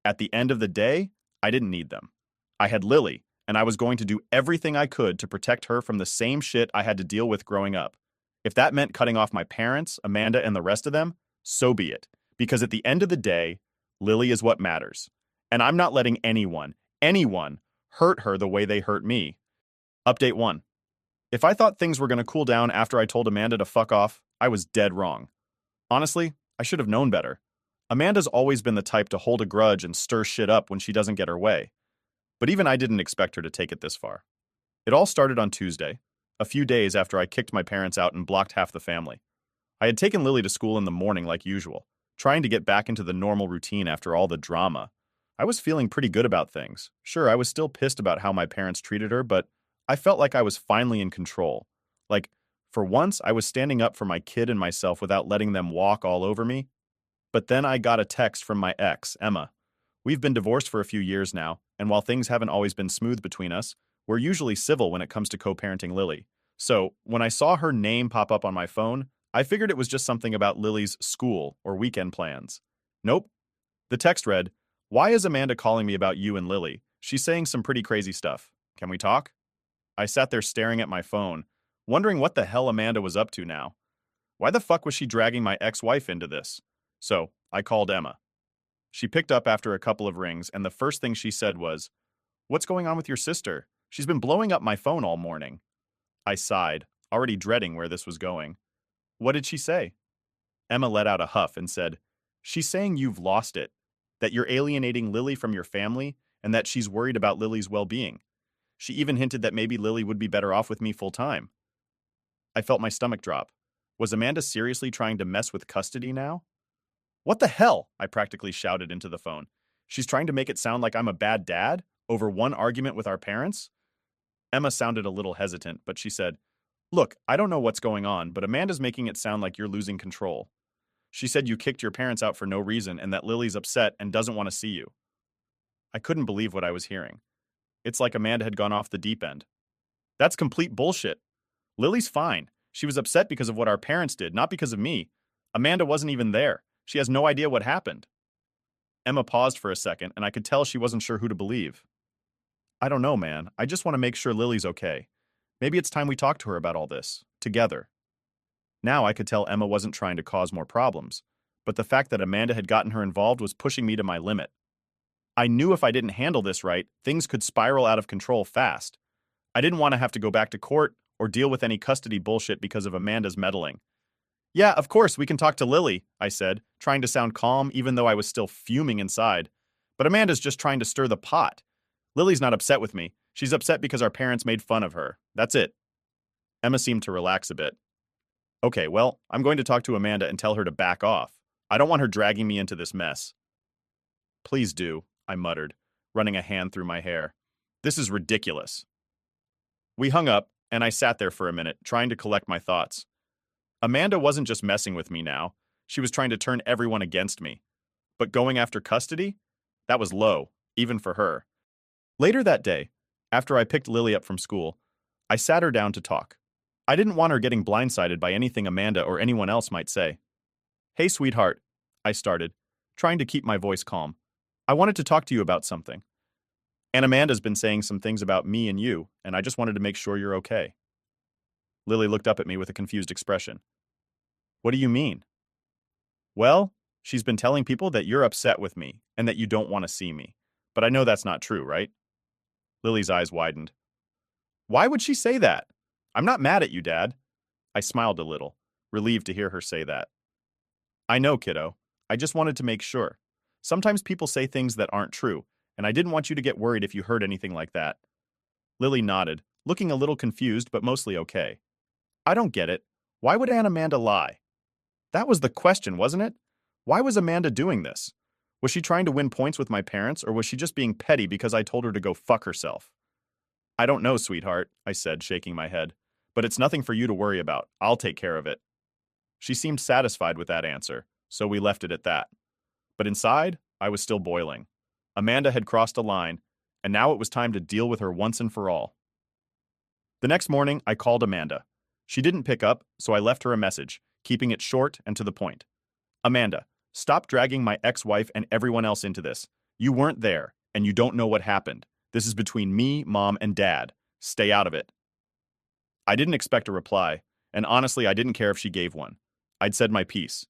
At the end of the day, I didn't need them. I had Lily, and I was going to do everything I could to protect her from the same shit I had to deal with growing up. If that meant cutting off my parents, Amanda, and the rest of them, so be it. Because at the end of the day, Lily is what matters. And I'm not letting anyone, hurt her the way they hurt me. Update 1. If I thought things were going to cool down after I told Amanda to fuck off, I was dead wrong. Honestly, I should have known better. Amanda's always been the type to hold a grudge and stir shit up when she doesn't get her way. But even I didn't expect her to take it this far. It all started on Tuesday, a few days after I kicked my parents out and blocked half the family. I had taken Lily to school in the morning like usual, trying to get back into the normal routine after all the drama. I was feeling pretty good about things. Sure, I was still pissed about how my parents treated her, but I felt like I was finally in control. Like, for once, I was standing up for my kid and myself without letting them walk all over me. But then I got a text from my ex, Emma. We've been divorced for a few years now, and while things haven't always been smooth between us, we're usually civil when it comes to co-parenting Lily. So, when I saw her name pop up on my phone, I figured it was just something about Lily's school or weekend plans. Nope. The text read, "Why is Amanda calling me about you and Lily? She's saying some pretty crazy stuff. Can we talk?" I sat there staring at my phone, wondering what the hell Amanda was up to now. Why the fuck was she dragging my ex-wife into this? So, I called Emma. She picked up after a couple of rings, and the first thing she said was, "What's going on with your sister? She's been blowing up my phone all morning." I sighed, already dreading where this was going. What did she say? Emma let out a huff and said, "She's saying you've lost it, that you're alienating Lily from your family, and that she's worried about Lily's well-being. She even hinted that maybe Lily would be better off with me full-time." I felt my stomach drop. Was Amanda seriously trying to mess with custody now? "What the hell?" I practically shouted into the phone. "She's trying to make it sound like I'm a bad dad over one argument with our parents?" Emma sounded a little hesitant, but she said, "Look, I don't know what's going on, but Amanda's making it sound like you're losing control. She said you kicked your parents out for no reason and that Lily's upset and doesn't want to see you." I couldn't believe what I was hearing. It's like Amanda had gone off the deep end. That's complete bullshit. Lily's fine. She was upset because of what our parents did, not because of me. Amanda wasn't even there. She has no idea what happened. Emma paused for a second, and I could tell she wasn't sure who to believe. "I don't know, man. I just want to make sure Lily's okay. Maybe it's time we talk to her about all this, together." Now I could tell Emma wasn't trying to cause more problems, but the fact that Amanda had gotten her involved was pushing me to my limit. I knew if I didn't handle this right, things could spiral out of control fast. I didn't want to have to go back to court or deal with any custody bullshit because of Amanda's meddling. "Yeah, of course, we can talk to Lily," I said, trying to sound calm even though I was still fuming inside. "But Amanda's just trying to stir the pot. Lily's not upset with me. She's upset because our parents made fun of her. That's it." Emma seemed to relax a bit. "Okay, well, I'm going to talk to Amanda and tell her to back off. I don't want her dragging me into this mess." "Please do," I muttered, running a hand through my hair. "This is ridiculous." We hung up, and I sat there for a minute, trying to collect my thoughts. Amanda wasn't just messing with me now. She was trying to turn everyone against me. But going after custody? That was low, even for her. Later that day, after I picked Lily up from school, I sat her down to talk. I didn't want her getting blindsided by anything Amanda or anyone else might say. "Hey, sweetheart," I started, trying to keep my voice calm. "I wanted to talk to you about something. And Amanda's been saying some things about me and you, and I just wanted to make sure you're okay." Lily looked up at me with a confused expression. "What do you mean?" "Well, she's been telling people that you're upset with me and that you don't want to see me. But I know that's not true, right?" Lily's eyes widened. "Why would she say that? I'm not mad at you, Dad." I smiled a little, relieved to hear her say that. "I know, kiddo. I just wanted to make sure. Sometimes people say things that aren't true, and I didn't want you to get worried if you heard anything like that." Lily nodded, looking a little confused but mostly okay. "I don't get it. Why would Aunt Amanda lie?" That was the question, wasn't it? Why was Amanda doing this? Was she trying to win points with my parents, or was she just being petty because I told her to go fuck herself? "I don't know, sweetheart," I said, shaking my head. "But it's nothing for you to worry about. I'll take care of it." She seemed satisfied with that answer, so we left it at that. But inside, I was still boiling. Amanda had crossed a line, and now it was time to deal with her once and for all. The next morning, I called Amanda. She didn't pick up, so I left her a message, keeping it short and to the point. "Amanda, stop dragging my ex-wife and everyone else into this. You weren't there, and you don't know what happened. This is between me, Mom, and Dad. Stay out of it." I didn't expect a reply, and honestly, I didn't care if she gave one. I'd said my piece.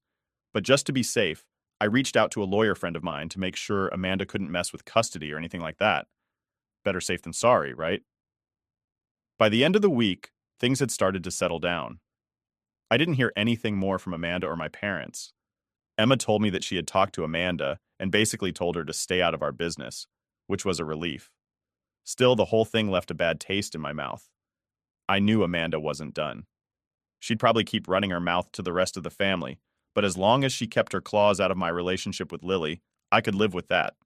But just to be safe, I reached out to a lawyer friend of mine to make sure Amanda couldn't mess with custody or anything like that. Better safe than sorry, right? By the end of the week, things had started to settle down. I didn't hear anything more from Amanda or my parents. Emma told me that she had talked to Amanda and basically told her to stay out of our business, which was a relief. Still, the whole thing left a bad taste in my mouth. I knew Amanda wasn't done. She'd probably keep running her mouth to the rest of the family, but as long as she kept her claws out of my relationship with Lily, I could live with that.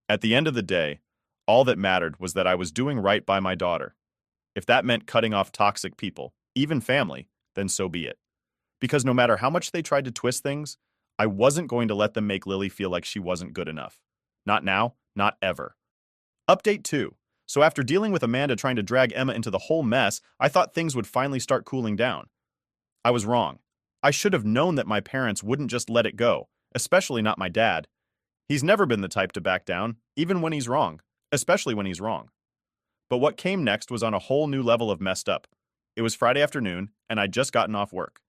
At the end of the day, all that mattered was that I was doing right by my daughter. If that meant cutting off toxic people, even family, then so be it. Because no matter how much they tried to twist things, I wasn't going to let them make Lily feel like she wasn't good enough. Not now, not ever. Update 2. So after dealing with Amanda trying to drag Emma into the whole mess, I thought things would finally start cooling down. I was wrong. I should have known that my parents wouldn't just let it go, especially not my dad. He's never been the type to back down, even when he's wrong, especially when he's wrong. But what came next was on a whole new level of messed up. It was Friday afternoon, and I'd just gotten off work.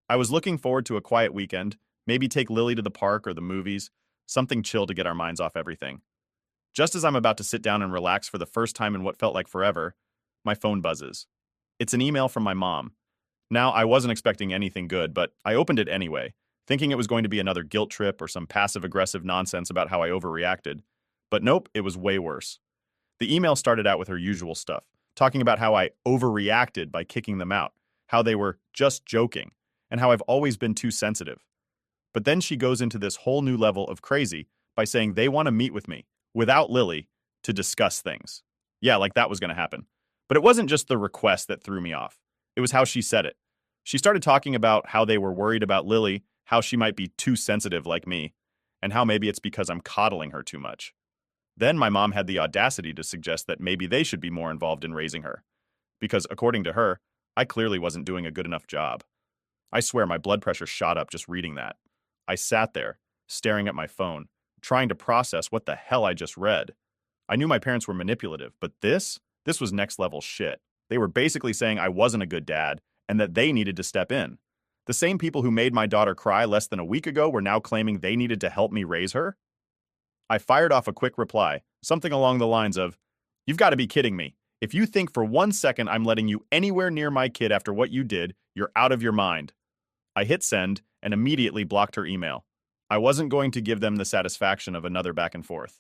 I was looking forward to a quiet weekend, maybe take Lily to the park or the movies, something chill to get our minds off everything. Just as I'm about to sit down and relax for the first time in what felt like forever, my phone buzzes. It's an email from my mom. Now, I wasn't expecting anything good, but I opened it anyway, thinking it was going to be another guilt trip or some passive-aggressive nonsense about how I overreacted. But nope, it was way worse. The email started out with her usual stuff, talking about how I overreacted by kicking them out, how they were just joking, and how I've always been too sensitive. But then she goes into this whole new level of crazy by saying they want to meet with me, without Lily, to discuss things. Yeah, like that was going to happen. But it wasn't just the request that threw me off. It was how she said it. She started talking about how they were worried about Lily, how she might be too sensitive like me, and how maybe it's because I'm coddling her too much. Then my mom had the audacity to suggest that maybe they should be more involved in raising her. Because, according to her, I clearly wasn't doing a good enough job. I swear my blood pressure shot up just reading that. I sat there, staring at my phone, trying to process what the hell I just read. I knew my parents were manipulative, but this was next level shit. They were basically saying I wasn't a good dad and that they needed to step in. The same people who made my daughter cry less than a week ago were now claiming they needed to help me raise her? I fired off a quick reply, something along the lines of, "You've got to be kidding me. If you think for 1 second I'm letting you anywhere near my kid after what you did, you're out of your mind." I hit send and immediately blocked her email. I wasn't going to give them the satisfaction of another back and forth.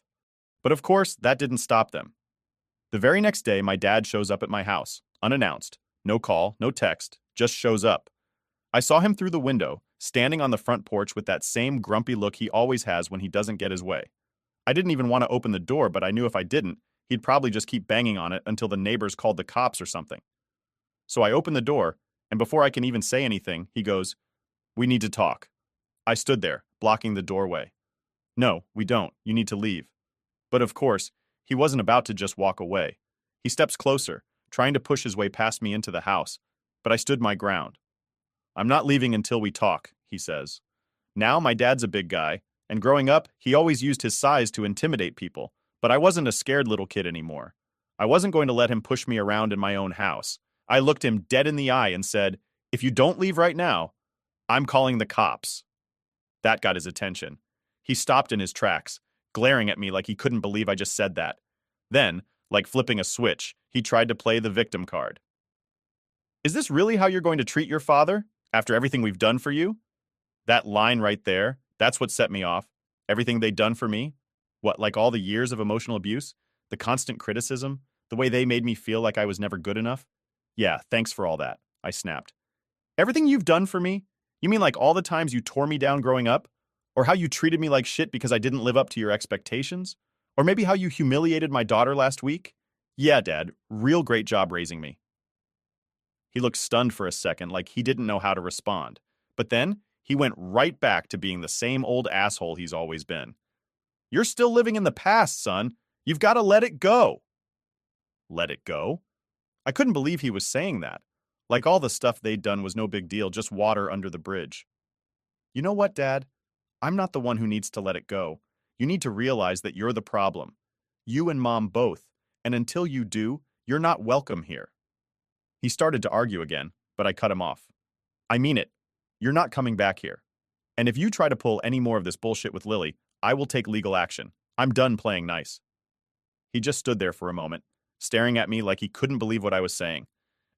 But of course, that didn't stop them. The very next day, my dad shows up at my house, unannounced. No call, no text, just shows up. I saw him through the window, standing on the front porch with that same grumpy look he always has when he doesn't get his way. I didn't even want to open the door, but I knew if I didn't, he'd probably just keep banging on it until the neighbors called the cops or something. So I opened the door, and before I can even say anything, he goes, "We need to talk." I stood there, blocking the doorway. "No, we don't. You need to leave." But of course, he wasn't about to just walk away. He steps closer, trying to push his way past me into the house, but I stood my ground. "I'm not leaving until we talk," he says. Now my dad's a big guy, and growing up, he always used his size to intimidate people, but I wasn't a scared little kid anymore. I wasn't going to let him push me around in my own house. I looked him dead in the eye and said, "If you don't leave right now, I'm calling the cops." That got his attention. He stopped in his tracks, glaring at me like he couldn't believe I just said that. Then, like flipping a switch, he tried to play the victim card. "Is this really how you're going to treat your father, after everything we've done for you?" That line right there, that's what set me off. Everything they'd done for me? What, like all the years of emotional abuse? The constant criticism? The way they made me feel like I was never good enough? "Yeah, thanks for all that," I snapped. "Everything you've done for me? You mean like all the times you tore me down growing up? Or how you treated me like shit because I didn't live up to your expectations? Or maybe how you humiliated my daughter last week? Yeah, Dad, real great job raising me." He looked stunned for a second, like he didn't know how to respond. But then, he went right back to being the same old asshole he's always been. "You're still living in the past, son. You've got to let it go." Let it go? I couldn't believe he was saying that. Like all the stuff they'd done was no big deal, just water under the bridge. "You know what, Dad? I'm not the one who needs to let it go. You need to realize that you're the problem. You and Mom both. And until you do, you're not welcome here." He started to argue again, but I cut him off. "I mean it. You're not coming back here. And if you try to pull any more of this bullshit with Lily, I will take legal action. I'm done playing nice." He just stood there for a moment, staring at me like he couldn't believe what I was saying.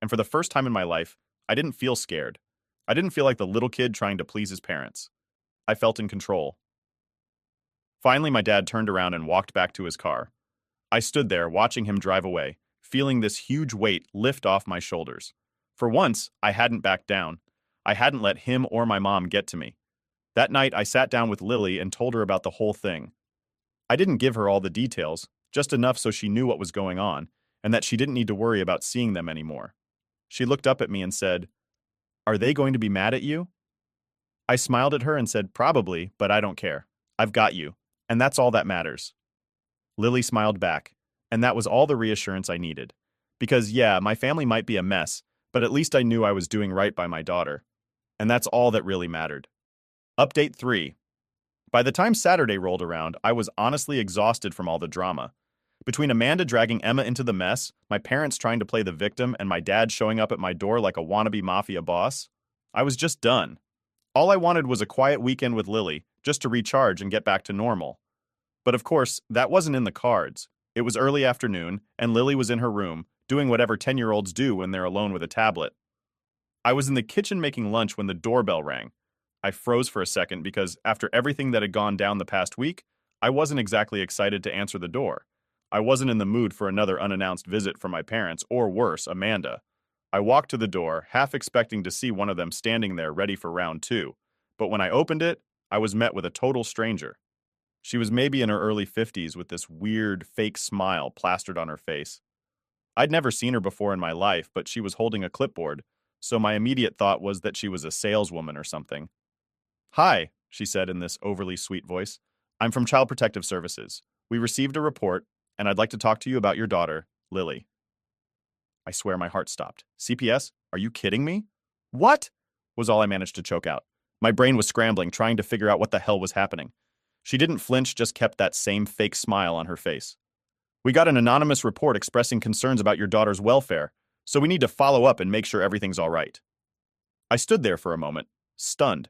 And for the first time in my life, I didn't feel scared. I didn't feel like the little kid trying to please his parents. I felt in control. Finally, my dad turned around and walked back to his car. I stood there, watching him drive away, feeling this huge weight lift off my shoulders. For once, I hadn't backed down. I hadn't let him or my mom get to me. That night, I sat down with Lily and told her about the whole thing. I didn't give her all the details, just enough so she knew what was going on, and that she didn't need to worry about seeing them anymore. She looked up at me and said, "Are they going to be mad at you?" I smiled at her and said, "Probably, but I don't care. I've got you, and that's all that matters." Lily smiled back, and that was all the reassurance I needed. Because yeah, my family might be a mess, but at least I knew I was doing right by my daughter. And that's all that really mattered. Update 3. By the time Saturday rolled around, I was honestly exhausted from all the drama. Between Amanda dragging Emma into the mess, my parents trying to play the victim, and my dad showing up at my door like a wannabe mafia boss, I was just done. All I wanted was a quiet weekend with Lily, just to recharge and get back to normal. But of course, that wasn't in the cards. It was early afternoon, and Lily was in her room, doing whatever 10-year-olds do when they're alone with a tablet. I was in the kitchen making lunch when the doorbell rang. I froze for a second because, after everything that had gone down the past week, I wasn't exactly excited to answer the door. I wasn't in the mood for another unannounced visit from my parents, or worse, Amanda. I walked to the door, half expecting to see one of them standing there ready for round two. But when I opened it, I was met with a total stranger. She was maybe in her early 50s with this weird, fake smile plastered on her face. I'd never seen her before in my life, but she was holding a clipboard, so my immediate thought was that she was a saleswoman or something. "Hi," she said in this overly sweet voice. "I'm from Child Protective Services. We received a report, and I'd like to talk to you about your daughter, Lily." I swear my heart stopped. "CPS? Are you kidding me?" "What?" was all I managed to choke out. My brain was scrambling, trying to figure out what the hell was happening. She didn't flinch, just kept that same fake smile on her face. "We got an anonymous report expressing concerns about your daughter's welfare, so we need to follow up and make sure everything's all right." I stood there for a moment, stunned.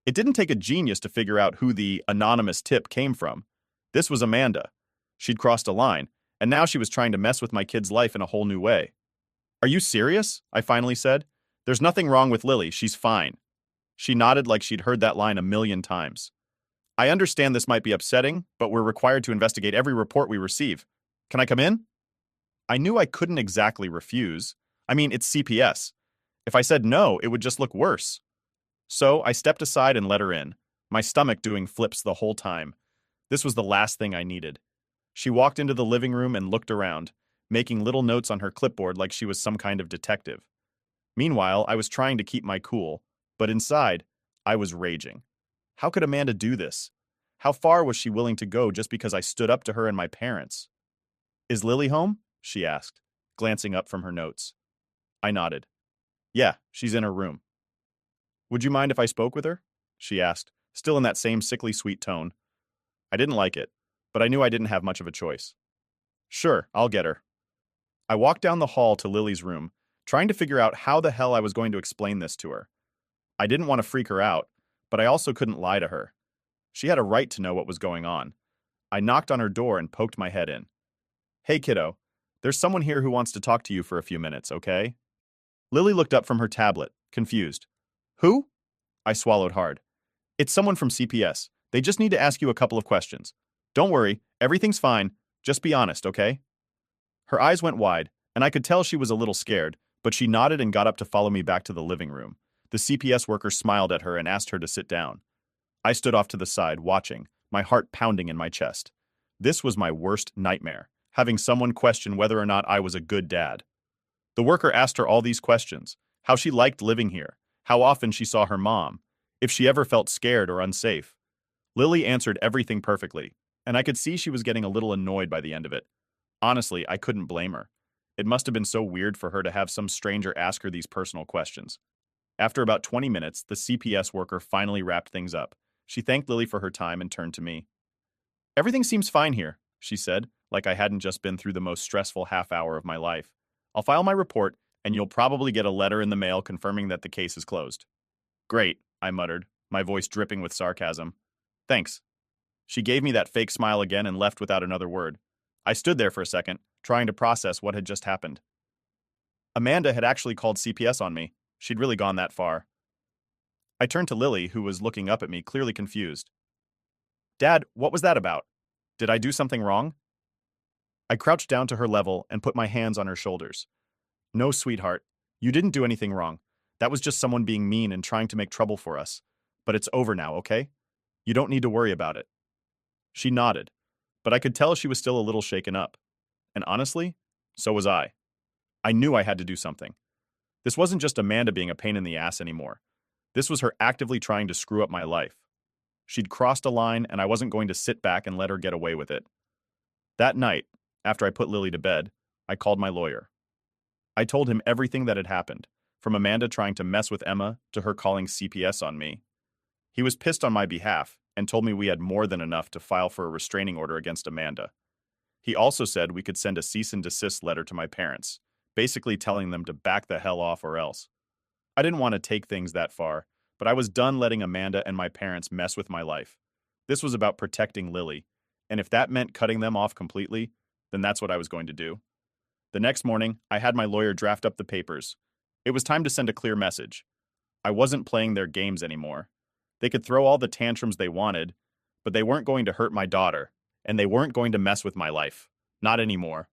It didn't take a genius to figure out who the anonymous tip came from. This was Amanda. She'd crossed a line, and now she was trying to mess with my kid's life in a whole new way. "Are you serious?" I finally said. "There's nothing wrong with Lily. She's fine." She nodded like she'd heard that line a million times. "I understand this might be upsetting, but we're required to investigate every report we receive. Can I come in?" I knew I couldn't exactly refuse. I mean, it's CPS. If I said no, it would just look worse. So I stepped aside and let her in, my stomach doing flips the whole time. This was the last thing I needed. She walked into the living room and looked around, making little notes on her clipboard like she was some kind of detective. Meanwhile, I was trying to keep my cool, but inside, I was raging. How could Amanda do this? How far was she willing to go just because I stood up to her and my parents? "Is Lily home?" she asked, glancing up from her notes. I nodded. "Yeah, she's in her room." "Would you mind if I spoke with her?" she asked, still in that same sickly sweet tone. I didn't like it, but I knew I didn't have much of a choice. "Sure, I'll get her." I walked down the hall to Lily's room, trying to figure out how the hell I was going to explain this to her. I didn't want to freak her out, but I also couldn't lie to her. She had a right to know what was going on. I knocked on her door and poked my head in. "Hey, kiddo. There's someone here who wants to talk to you for a few minutes, okay?" Lily looked up from her tablet, confused. "Who?" I swallowed hard. "It's someone from CPS. They just need to ask you a couple of questions. Don't worry, everything's fine. Just be honest, okay?" Her eyes went wide, and I could tell she was a little scared, but she nodded and got up to follow me back to the living room. The CPS worker smiled at her and asked her to sit down. I stood off to the side, watching, my heart pounding in my chest. This was my worst nightmare, having someone question whether or not I was a good dad. The worker asked her all these questions: how she liked living here, how often she saw her mom, if she ever felt scared or unsafe. Lily answered everything perfectly, and I could see she was getting a little annoyed by the end of it. Honestly, I couldn't blame her. It must have been so weird for her to have some stranger ask her these personal questions. After about 20 minutes, the CPS worker finally wrapped things up. She thanked Lily for her time and turned to me. "Everything seems fine here," she said, like I hadn't just been through the most stressful half hour of my life. "I'll file my report, and you'll probably get a letter in the mail confirming that the case is closed." "Great," I muttered, my voice dripping with sarcasm. "Thanks." She gave me that fake smile again and left without another word. I stood there for a second, trying to process what had just happened. Amanda had actually called CPS on me. She'd really gone that far. I turned to Lily, who was looking up at me, clearly confused. "Dad, what was that about? Did I do something wrong?" I crouched down to her level and put my hands on her shoulders. "No, sweetheart. You didn't do anything wrong. That was just someone being mean and trying to make trouble for us. But it's over now, okay? You don't need to worry about it." She nodded, but I could tell she was still a little shaken up. And honestly, so was I. I knew I had to do something. This wasn't just Amanda being a pain in the ass anymore. This was her actively trying to screw up my life. She'd crossed a line, and I wasn't going to sit back and let her get away with it. That night, after I put Lily to bed, I called my lawyer. I told him everything that had happened, from Amanda trying to mess with Emma to her calling CPS on me. He was pissed on my behalf and told me we had more than enough to file for a restraining order against Amanda. He also said we could send a cease and desist letter to my parents, basically telling them to back the hell off or else. I didn't want to take things that far, but I was done letting Amanda and my parents mess with my life. This was about protecting Lily, and if that meant cutting them off completely, then that's what I was going to do. The next morning, I had my lawyer draft up the papers. It was time to send a clear message. I wasn't playing their games anymore. They could throw all the tantrums they wanted, but they weren't going to hurt my daughter, and they weren't going to mess with my life. Not anymore.